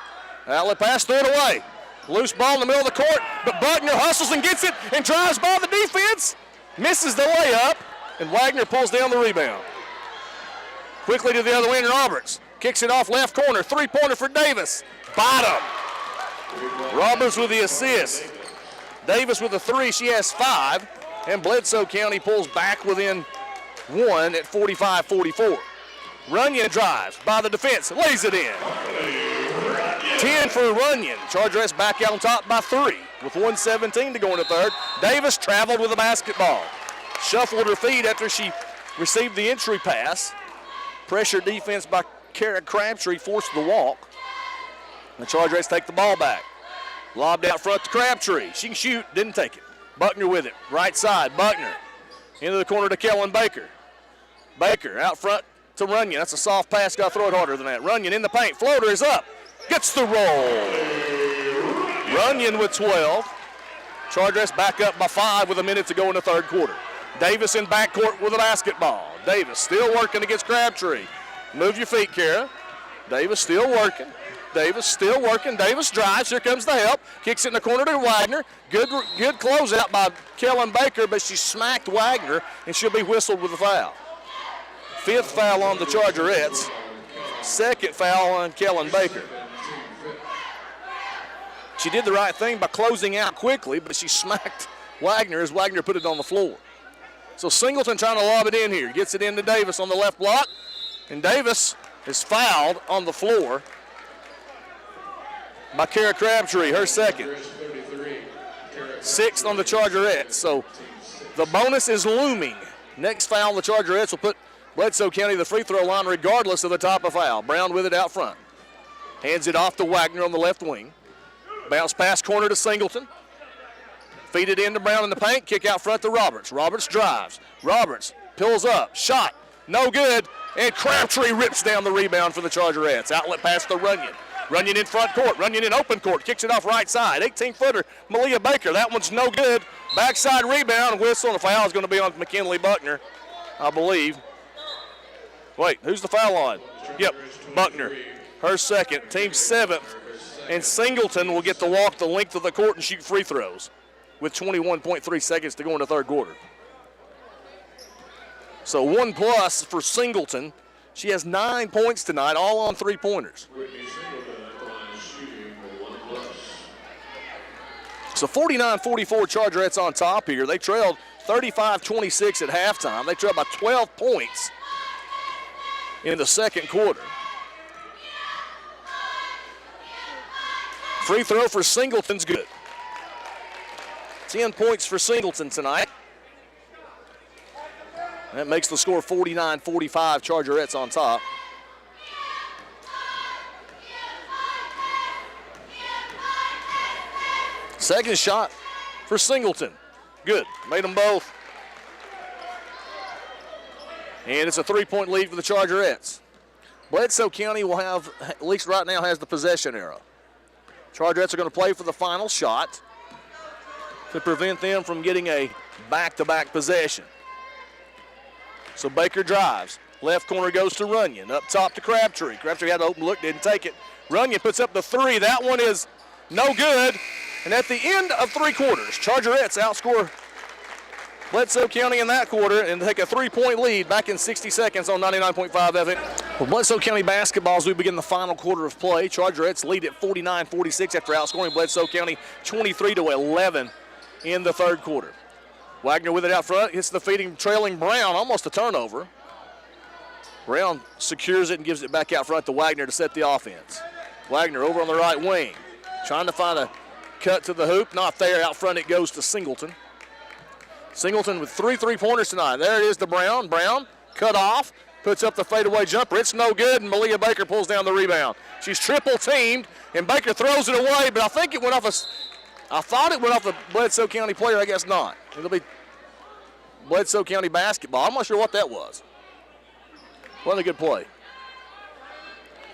Speaker 2: Outlet pass, throw it away. Loose ball in the middle of the court, but Buckner hustles and gets it and drives by the defense. Misses the layup, and Wagner pulls down the rebound. Quickly to the other end, Roberts kicks it off left corner. 3-pointer for Davis. Bottom. Roberts with the assist. Davis with the 3. She has 5. And Bledsoe County pulls back within 1 at 45-44. Runyon drives by the defense. Lays it in. 10 for Runyon. Chargerettes back out on top by 3 with 1:17 to go in the third. Davis traveled with the basketball. Shuffled her feet after she received the entry pass. Pressure defense by Kara Crabtree forced the walk. The Chargerettes take the ball back. Lobbed out front to Crabtree. She can shoot, didn't take it. Buckner with it, right side, Buckner. Into the corner to Kellen Baker. Baker out front to Runyon. That's a soft pass, got to throw it harder than that. Runyon in the paint, floater is up. Gets the roll. Runyon with 12. Chargerettes back up by 5 with a minute to go in the third quarter. Davis in backcourt with a basketball. Davis still working against Crabtree. Move your feet, Kara. Davis still working. Davis still working. Davis drives. Here comes the help. Kicks it in the corner to Wagner. Good closeout by Kellen Baker, but she smacked Wagner, and she'll be whistled with a foul. 5th foul on the Chargerettes. 2nd foul on Kellen Baker. She did the right thing by closing out quickly, but she smacked Wagner as Wagner put it on the floor. So Singleton trying to lob it in here. Gets it into Davis on the left block, and Davis is fouled on the floor by Kara Crabtree, her 2nd. 6th on the Chargerettes. So the bonus is looming. Next foul on the Chargerettes will put Bledsoe County the free throw line regardless of the type of foul. Brown with it out front. Hands it off to Wagner on the left wing. Bounce pass corner to Singleton. Feed it into Brown in the paint. Kick out front to Roberts. Roberts drives. Roberts pulls up. Shot. No good. And Crabtree rips down the rebound for the Chargerettes. Outlet pass to Runyon. Runyon in front court. Runyon in open court. Kicks it off right side. 18-footer, Malia Baker. That one's no good. Backside rebound. Whistle. And the foul is going to be on McKinley Buckner, I believe. Wait, who's the foul on? Yep, Buckner. Her 2nd. Team 7th. And Singleton will get to walk the length of the court and shoot free throws with 21.3 seconds to go in the third quarter. So 1+ for Singleton. She has 9 points tonight, all on 3-pointers. So 49-44 Chargerettes on top here. They trailed 35-26 at halftime. They trailed by 12 points in the second quarter. Free throw for Singleton's good. 10 points for Singleton tonight. That makes the score 49-45, Chargerettes on top. Second shot for Singleton. Good, made them both. And it's a 3-point lead for the Chargerettes. Bledsoe County will have, at least right now, has the possession arrow. Chargerettes are going to play for the final shot to prevent them from getting a back-to-back possession. So Baker drives. Left corner goes to Runyon. Up top to Crabtree. Crabtree had an open look, didn't take it. Runyon puts up the 3. That one is no good. And at the end of 3 quarters, Chargerettes outscore Bledsoe County in that quarter and take a 3-point lead back in 60 seconds on 99.5 FM. For Bledsoe County basketball, as we begin the final quarter of play, Chargerettes lead at 49-46 after outscoring Bledsoe County 23-11 in the third quarter. Wagner with it out front, hits the feeding, trailing Brown, almost a turnover. Brown secures it and gives it back out front to Wagner to set the offense. Wagner over on the right wing, trying to find a cut to the hoop, not there. Out front it goes to Singleton. Singleton with 3 3-pointers tonight. There it is to Brown. Brown cut off, puts up the fadeaway jumper. It's no good, and Malia Baker pulls down the rebound. She's triple teamed, and Baker throws it away, but I think it went off I thought it went off a Bledsoe County player. I guess not. It'll be Bledsoe County basketball. I'm not sure what that was. What a good play.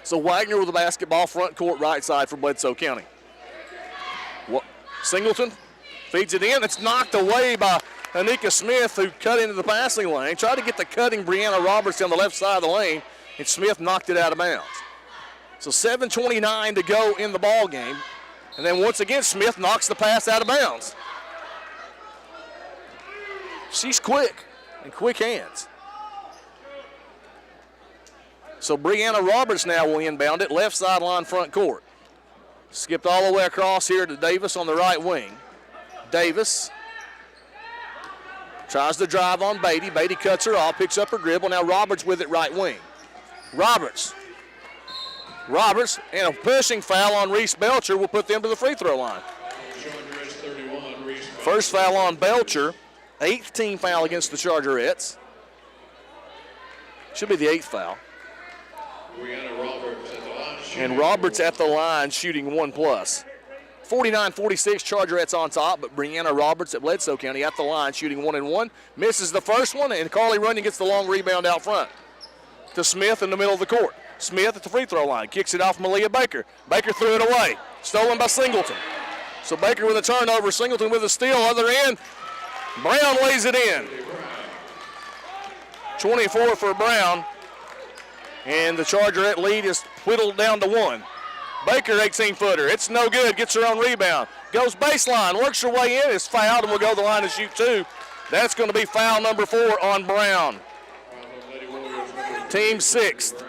Speaker 2: So Wagner with the basketball, front court, right side for Bledsoe County. Singleton feeds it in. It's knocked away by Anika Smith, who cut into the passing lane. Tried to get the cutting Brianna Roberts on the left side of the lane, and Smith knocked it out of bounds. So 7:29 to go in the ball game. And then once again, Smith knocks the pass out of bounds. She's quick and quick hands. So Brianna Roberts now will inbound it, left sideline front court. Skipped all the way across here to Davis on the right wing. Davis tries to drive on Beatty. Beatty cuts her off, picks up her dribble. Now Roberts with it right wing. Roberts and a pushing foul on Reese Belcher will put them to the free throw line. First foul on Belcher, 8th team foul against the Chargerettes. Should be the 8th foul.
Speaker 1: Brianna Roberts at the line.
Speaker 2: And Roberts at the line shooting 1+. 49-46, Chargerettes on top, but Brianna Roberts at Bledsoe County at the line shooting 1-1. Misses the first one, and Carly Runyon gets the long rebound out front to Smith in the middle of the court. Smith at the free throw line, kicks it off Malia Baker. Baker threw it away, stolen by Singleton. So Baker with a turnover, Singleton with a steal, other end. Brown lays it in. 24 for Brown, and the Chargerette lead is whittled down to 1. Baker, 18-footer. It's no good. Gets her own rebound. Goes baseline. Works her way in. Is fouled and will go to the line to shoot 2. That's going to be foul number 4 on Brown. Team 6th.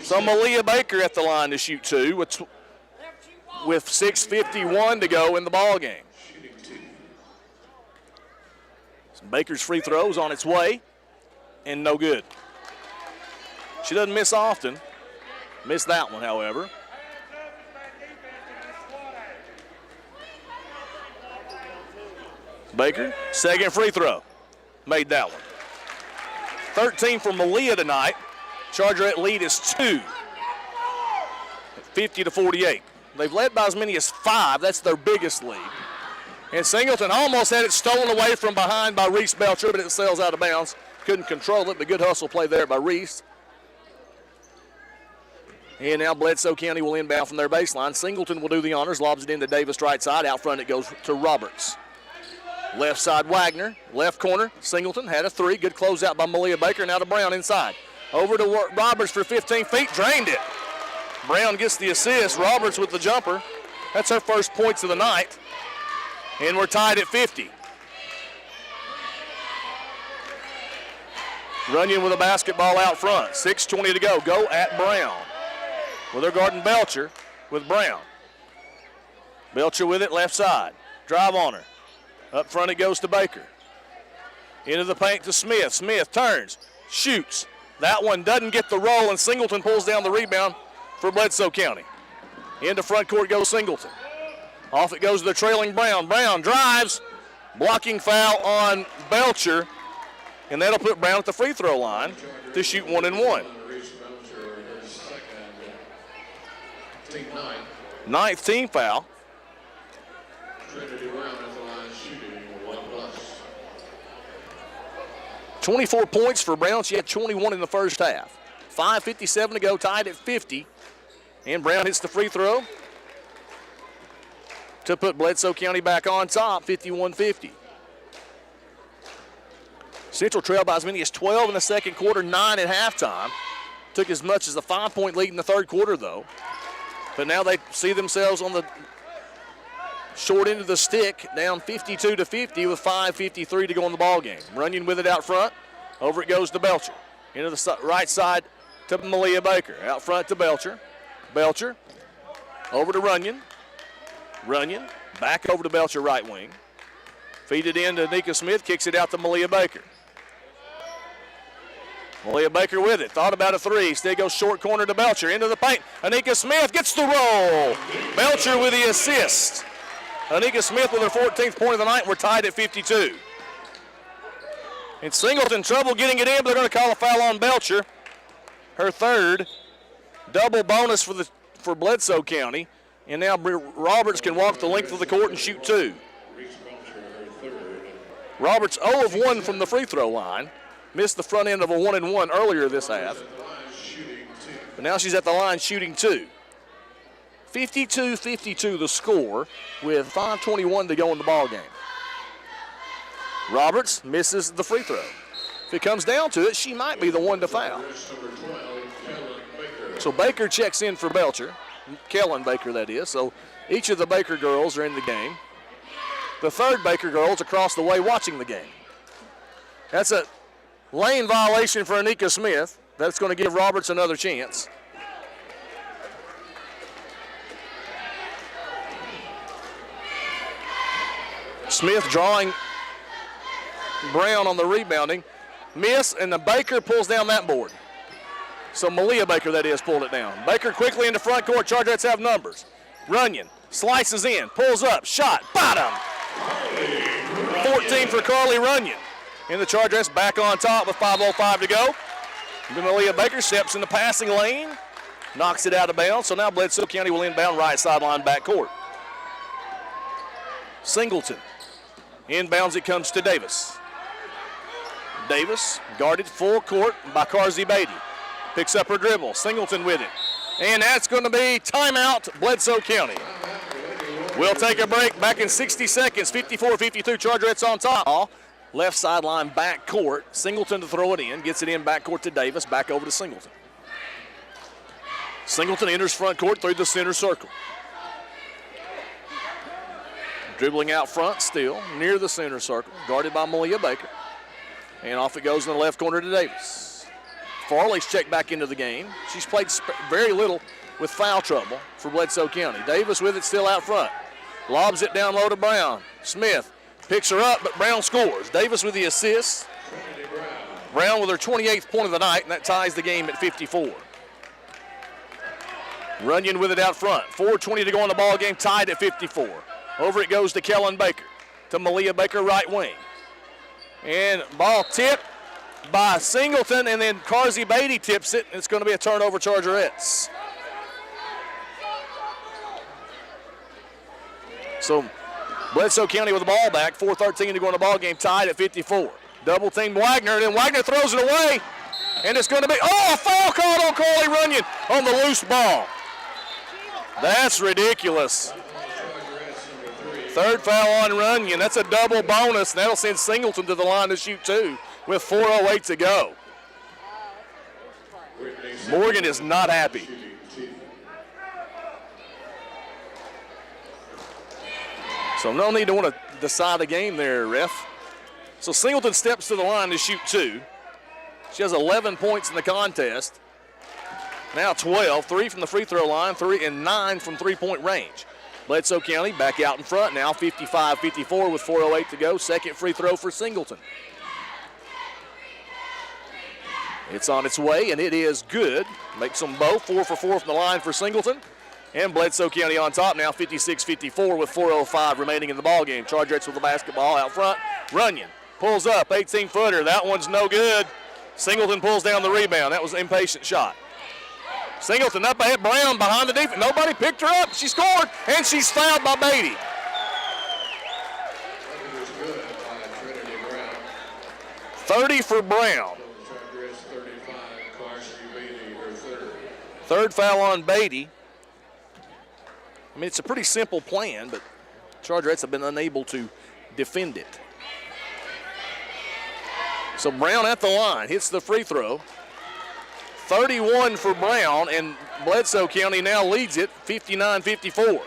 Speaker 2: So Malia Baker at the line to shoot 2 with 6:51 to go in the ball game. Baker's free throw's on its way and no good. She doesn't miss often. Missed that one, however. Baker, second free throw. Made that one. 13 for Malia tonight. Chargerette lead is 2. 50-48. They've led by as many as 5. That's their biggest lead. And Singleton almost had it stolen away from behind by Reese Belcher, but it sails out of bounds. Couldn't control it, but good hustle play there by Reese. And now Bledsoe County will inbound from their baseline. Singleton will do the honors, lobs it into Davis right side. Out front it goes to Roberts. Left side Wagner, left corner. Singleton had a 3. Good closeout by Malia Baker. Now to Brown inside. Over to Roberts for 15 feet, drained it. Brown gets the assist. Roberts with the jumper. That's her first points of the night. And we're tied at 50. Runyon with a basketball out front. 6:20 to go. Go at Brown. Well, they're guarding Belcher with Brown. Belcher with it, left side. Drive on her. Up front it goes to Baker. Into the paint to Smith. Smith turns, shoots. That one doesn't get the roll, and Singleton pulls down the rebound for Bledsoe County. Into front court goes Singleton. Off it goes to the trailing Brown. Brown drives. Blocking foul on Belcher, and that'll put Brown at the free throw line to shoot 1-1. Ninth team foul. 24 points for Brown. She had 21 in the first half. 5:57 to go, tied at 50. And Brown hits the free throw to put Bledsoe County back on top, 51-50. Central trailed by as many as 12 in the second quarter, 9 at halftime. Took as much as a 5-point lead in the third quarter, though. But now they see themselves on the short end of the stick, down 52-50 with 5:53 to go in the ball game. Runyon with it out front. Over it goes to Belcher. Into the right side to Malia Baker. Out front to Belcher. Belcher over to Runyon. Runyon back over to Belcher right wing. Feed it in to Anika Smith. Kicks it out to Malia Baker. Malia Baker with it. Thought about a 3. Still goes short corner to Belcher. Into the paint. Anika Smith gets the roll. Belcher with the assist. Anika Smith with her 14th point of the night. We're tied at 52. And Singleton trouble getting it in, but they're going to call a foul on Belcher. Her third. Double bonus for Bledsoe County. And now Roberts can walk the length of the court and shoot 2. Roberts 0 of 1 from the free throw line. Missed the front end of a 1-1 earlier this half. But now she's at the line shooting 2. 52-52 the score with 5:21 to go in the ball game. Roberts misses the free throw. If it comes down to it, she might be the one to foul. So Baker checks in for Belcher. Kellen Baker, that is. So each of the Baker girls are in the game. The third Baker girl's across the way watching the game. That's a lane violation for Anika Smith. That's going to give Roberts another chance. Smith drawing Brown on the rebounding. Miss, and the Baker pulls down that board. So Malia Baker, that is, pulled it down. Baker quickly into front court. Chargerettes have numbers. Runyon slices in, pulls up, shot, bottom. 14 for Carly Runyon. in the Chargerettes back on top with 5:05 to go. Malia Baker steps in the passing lane, knocks it out of bounds. So now Bledsoe County will inbound right sideline backcourt. Singleton. Inbounds it comes to Davis. Davis guarded full court by Carzy Beatty. Picks up her dribble. Singleton with it. And that's going to be timeout, Bledsoe County. We'll take a break. Back in 60 seconds. 54-52, Chargerettes on top. Left sideline back court. Singleton to throw it in. Gets it in back court to Davis. Back over to Singleton. Singleton enters front court through the center circle. Dribbling out front still, near the center circle. Guarded by Malia Baker. And off it goes in the left corner to Davis. Farley's checked back into the game. She's played very little with foul trouble for Bledsoe County. Davis with it still out front. Lobs it down low to Brown. Smith picks her up, but Brown scores. Davis with the assist. Brown with her 28th point of the night, and that ties the game at 54. Runyon with it out front. 4:20 to go in the ball game, tied at 54. Over it goes to Kellen Baker, to Malia Baker, right wing. And ball tipped by Singleton, and then Carzy Beatty tips it, and it's going to be a turnover, Chargerettes. So Bledsoe County with the ball back, 4:13 to go in the ball game, tied at 54. Double team Wagner, and then Wagner throws it away, and it's going to be, a foul called on Carly Runyon on the loose ball. That's ridiculous. Third foul on Runyon. That's a double bonus, and that'll send Singleton to the line to shoot two with 4:08 to go. Morgan is not happy. So no need to want to decide a game there, ref. So Singleton steps to the line to shoot two. She has 11 points in the contest. Now 12, 3 from the free throw line, 3 and 9 from three-point range. Bledsoe County back out in front now, 55-54 with 4:08 to go. Second free throw for Singleton. It's on its way, and it is good. Makes them both 4 for 4 from the line for Singleton. And Bledsoe County on top now, 56-54 with 4:05 remaining in the ballgame. Chargerettes with the basketball out front. Runyon pulls up, 18-footer. That one's no good. Singleton pulls down the rebound. That was an impatient shot. Singleton up ahead, Brown behind the defense. Nobody picked her up. She scored, and she's fouled by Beatty. 30 for Brown. Third foul on Beatty. I mean, it's a pretty simple plan, but Chargerettes have been unable to defend it. So Brown at the line, hits the free throw. 31 for Brown, and Bledsoe County now leads it 59-54.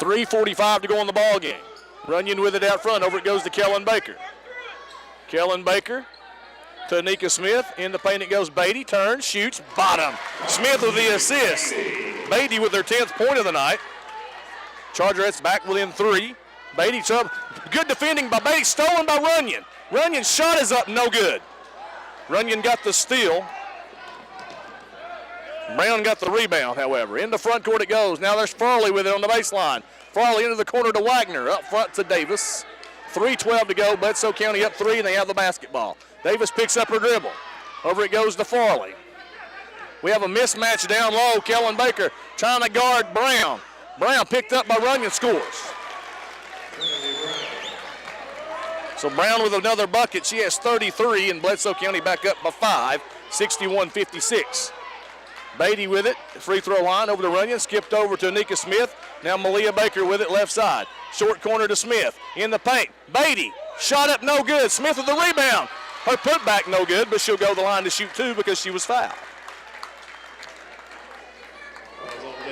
Speaker 2: $3:45 to go in the ball game. Runyon with it out front. Over it goes to Kellen Baker. Kellen Baker to Anika Smith. In the paint it goes Beatty. Turns, shoots, bottom. Smith with the assist. Beatty with their 10th point of the night. Chargerettes back within 3. Beatty, good defending by Beatty. Stolen by Runyon. Runyon's shot is up, no good. Runyon got the steal. Brown got the rebound, however. In the front court it goes. Now there's Farley with it on the baseline. Farley into the corner to Wagner. Up front to Davis. 3:12 to go. Bledsoe County up 3, and they have the basketball. Davis picks up her dribble. Over it goes to Farley. We have a mismatch down low. Kellen Baker trying to guard Brown. Brown picked up by Runyon, scores. So Brown with another bucket. She has 33, and Bledsoe County back up by 5, 61-56. Beatty with it, free throw line over to Runyon, skipped over to Anika Smith. Now Malia Baker with it, left side. Short corner to Smith, in the paint. Beatty, shot up, no good. Smith with the rebound. Her putback no good, but she'll go to the line to shoot two because she was fouled.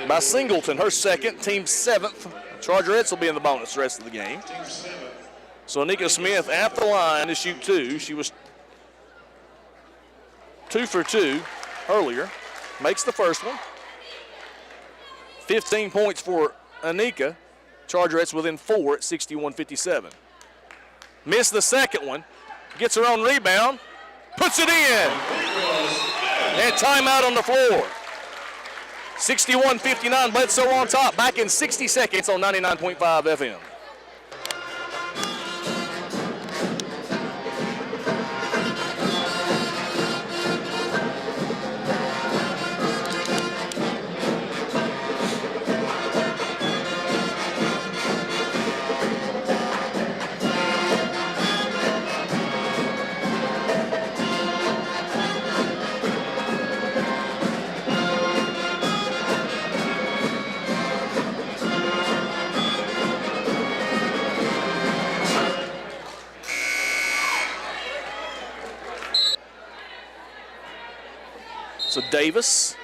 Speaker 2: By Singleton, her second, team 7th. Chargerettes will be in the bonus the rest of the game. So Anika Smith at the line to shoot two. She was 2 for 2 earlier. Makes the first one. 15 points for Anika. Chargerettes within 4 at 61-57. Missed the second one. Gets her own rebound. Puts it in. And timeout on the floor. 61-59, Bledsoe on top. Back in 60 seconds on 99.5 FM. So Davis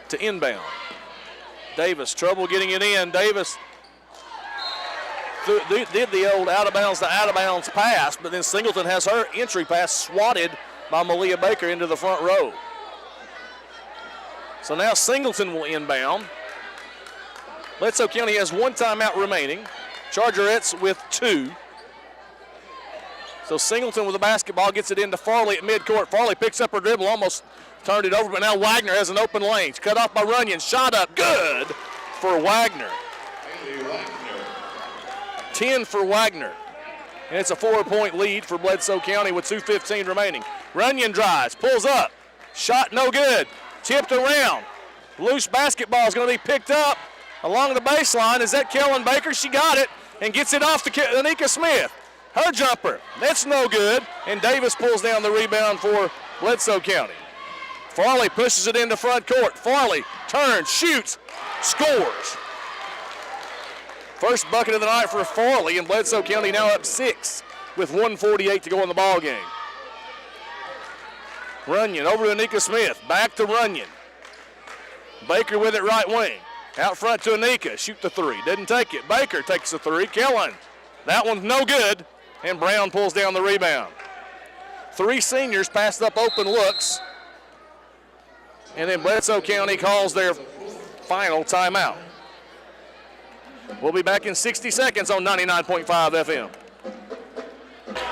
Speaker 2: to inbound. Davis, trouble getting it in. Davis did the old out-of-bounds to out-of-bounds pass, but then Singleton has her entry pass swatted by Malia Baker into the front row. So now Singleton will inbound. Bledsoe County has 1 timeout remaining. Chargerettes with 2. So Singleton with the basketball gets it into Farley at midcourt. Farley picks up her dribble, almost turned it over, but now Wagner has an open lane. Cut off by Runyon. Shot up, good for Wagner. 10 for Wagner. And it's a 4-point lead for Bledsoe County with 2:15 remaining. Runyon drives, pulls up. Shot no good. Tipped around. Loose basketball is going to be picked up along the baseline. Is that Kellen Baker? She got it and gets it off to Anika Smith. Her jumper, that's no good, and Davis pulls down the rebound for Bledsoe County. Farley pushes it into front court. Farley turns, shoots, scores. First bucket of the night for Farley, and Bledsoe County now up 6 with 1:48 to go in the ball game. Runyon over to Anika Smith, back to Runyon. Baker with it right wing. Out front to Anika, shoot the 3, didn't take it. Baker takes the 3, Kellen. That one's no good, and Brown pulls down the rebound. 3 seniors passed up open looks, and then Bledsoe County calls their final timeout. We'll be back in 60 seconds on 99.5 FM.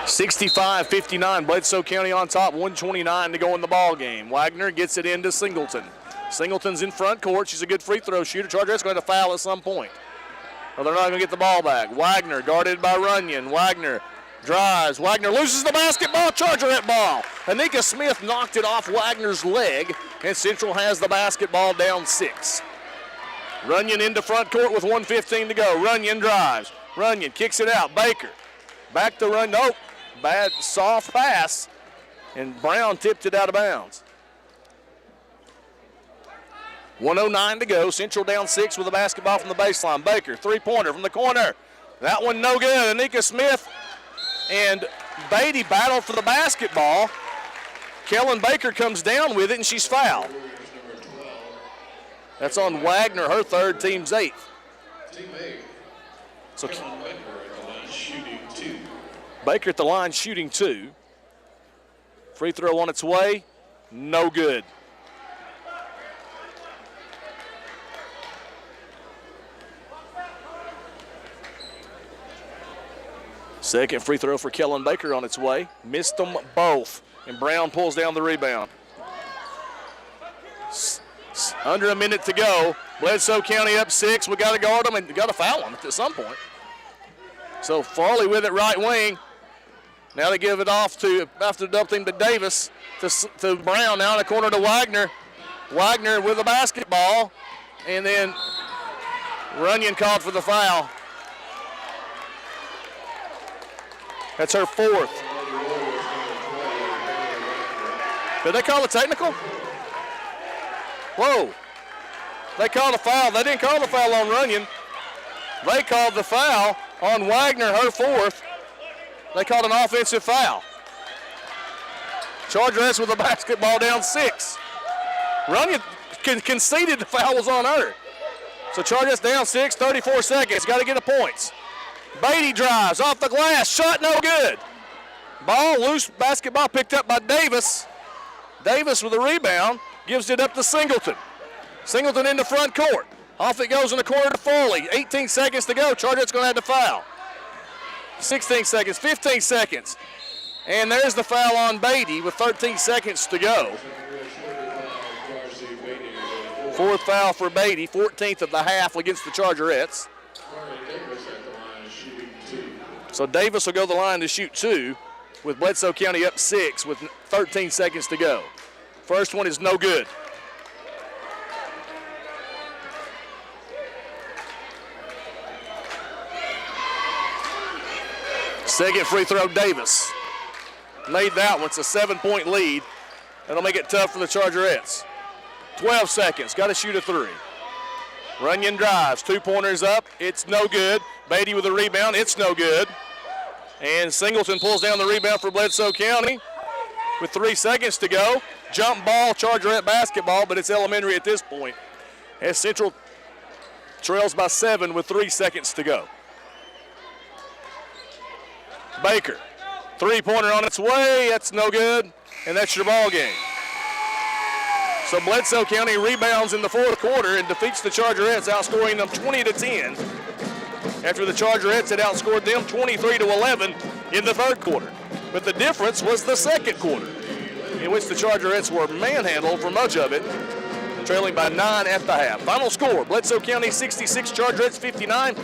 Speaker 2: 65-59, Bledsoe County on top, 1:29 to go in the ball game. Wagner gets it into Singleton. Singleton's in front court. She's a good free throw shooter. Chargerettes going to foul at some point. Well, they're not going to get the ball back. Wagner guarded by Runyon. Wagner drives. Wagner loses the basketball. Chargerette ball. Anika Smith knocked it off Wagner's leg, and Central has the basketball down 6. Runyon into front court with 1:15 to go. Runyon drives. Runyon kicks it out. Baker back to Runyon. Nope. Bad soft pass, and Brown tipped it out of bounds. 1:09 to go. Central down 6 with the basketball from the baseline. Baker, 3-pointer from the corner. That one no good. Anika Smith and Beatty battle for the basketball. Kellen Baker comes down with it, and she's fouled. That's on Wagner, her 3rd, team's 8th. So Baker at the line shooting 2. Free throw on its way, no good. Second free throw for Kellen Baker on its way. Missed them both, and Brown pulls down the rebound. Under a minute to go. Bledsoe County up 6. We got to guard them and got to foul them at some point. So Farley with it right wing. Now they give it off to, after the double team, to Davis, to Brown. Now in the corner to Wagner. Wagner with the basketball, and then Runyon called for the foul. That's her 4th. Did they call a technical? Whoa. They called a foul. They didn't call the foul on Runyon. They called the foul on Wagner, her 4th. They called an offensive foul. Chargerettes with the basketball down 6. Runyon conceded the foul was on her. So Chargerettes down 6, 34 seconds. Got to get the points. Beatty drives off the glass. Shot no good. Ball loose. Basketball picked up by Davis. Davis with the rebound. Gives it up to Singleton. Singleton into front court. Off it goes in the corner to Foley. 18 seconds to go. Chargerettes going to have to foul. 16 seconds, 15 seconds. And there's the foul on Beatty with 13 seconds to go. Fourth foul for Beatty, 14th of the half against the Chargerettes. So Davis will go to the line to shoot 2 with Bledsoe County up 6 with 13 seconds to go. First one is no good. Second free throw, Davis. Made that one. It's a 7-point lead. That'll make it tough for the Chargerettes. 12 seconds. Got to shoot a 3. Runyon drives. 2-pointers up. It's no good. Beatty with a rebound. It's no good. And Singleton pulls down the rebound for Bledsoe County with 3 seconds to go. Jump ball, Chargerette basketball, but it's elementary at this point. As Central trails by 7 with 3 seconds to go. Baker, 3-pointer on its way. That's no good, and that's your ball game. So Bledsoe County rebounds in the fourth quarter and defeats the Chargerettes, outscoring them 20-10. After the Chargerettes had outscored them 23-11 in the third quarter. But the difference was the second quarter, in which the Chargerettes were manhandled for much of it, trailing by 9 at the half. Final score, Bledsoe County 66, Chargerettes 59.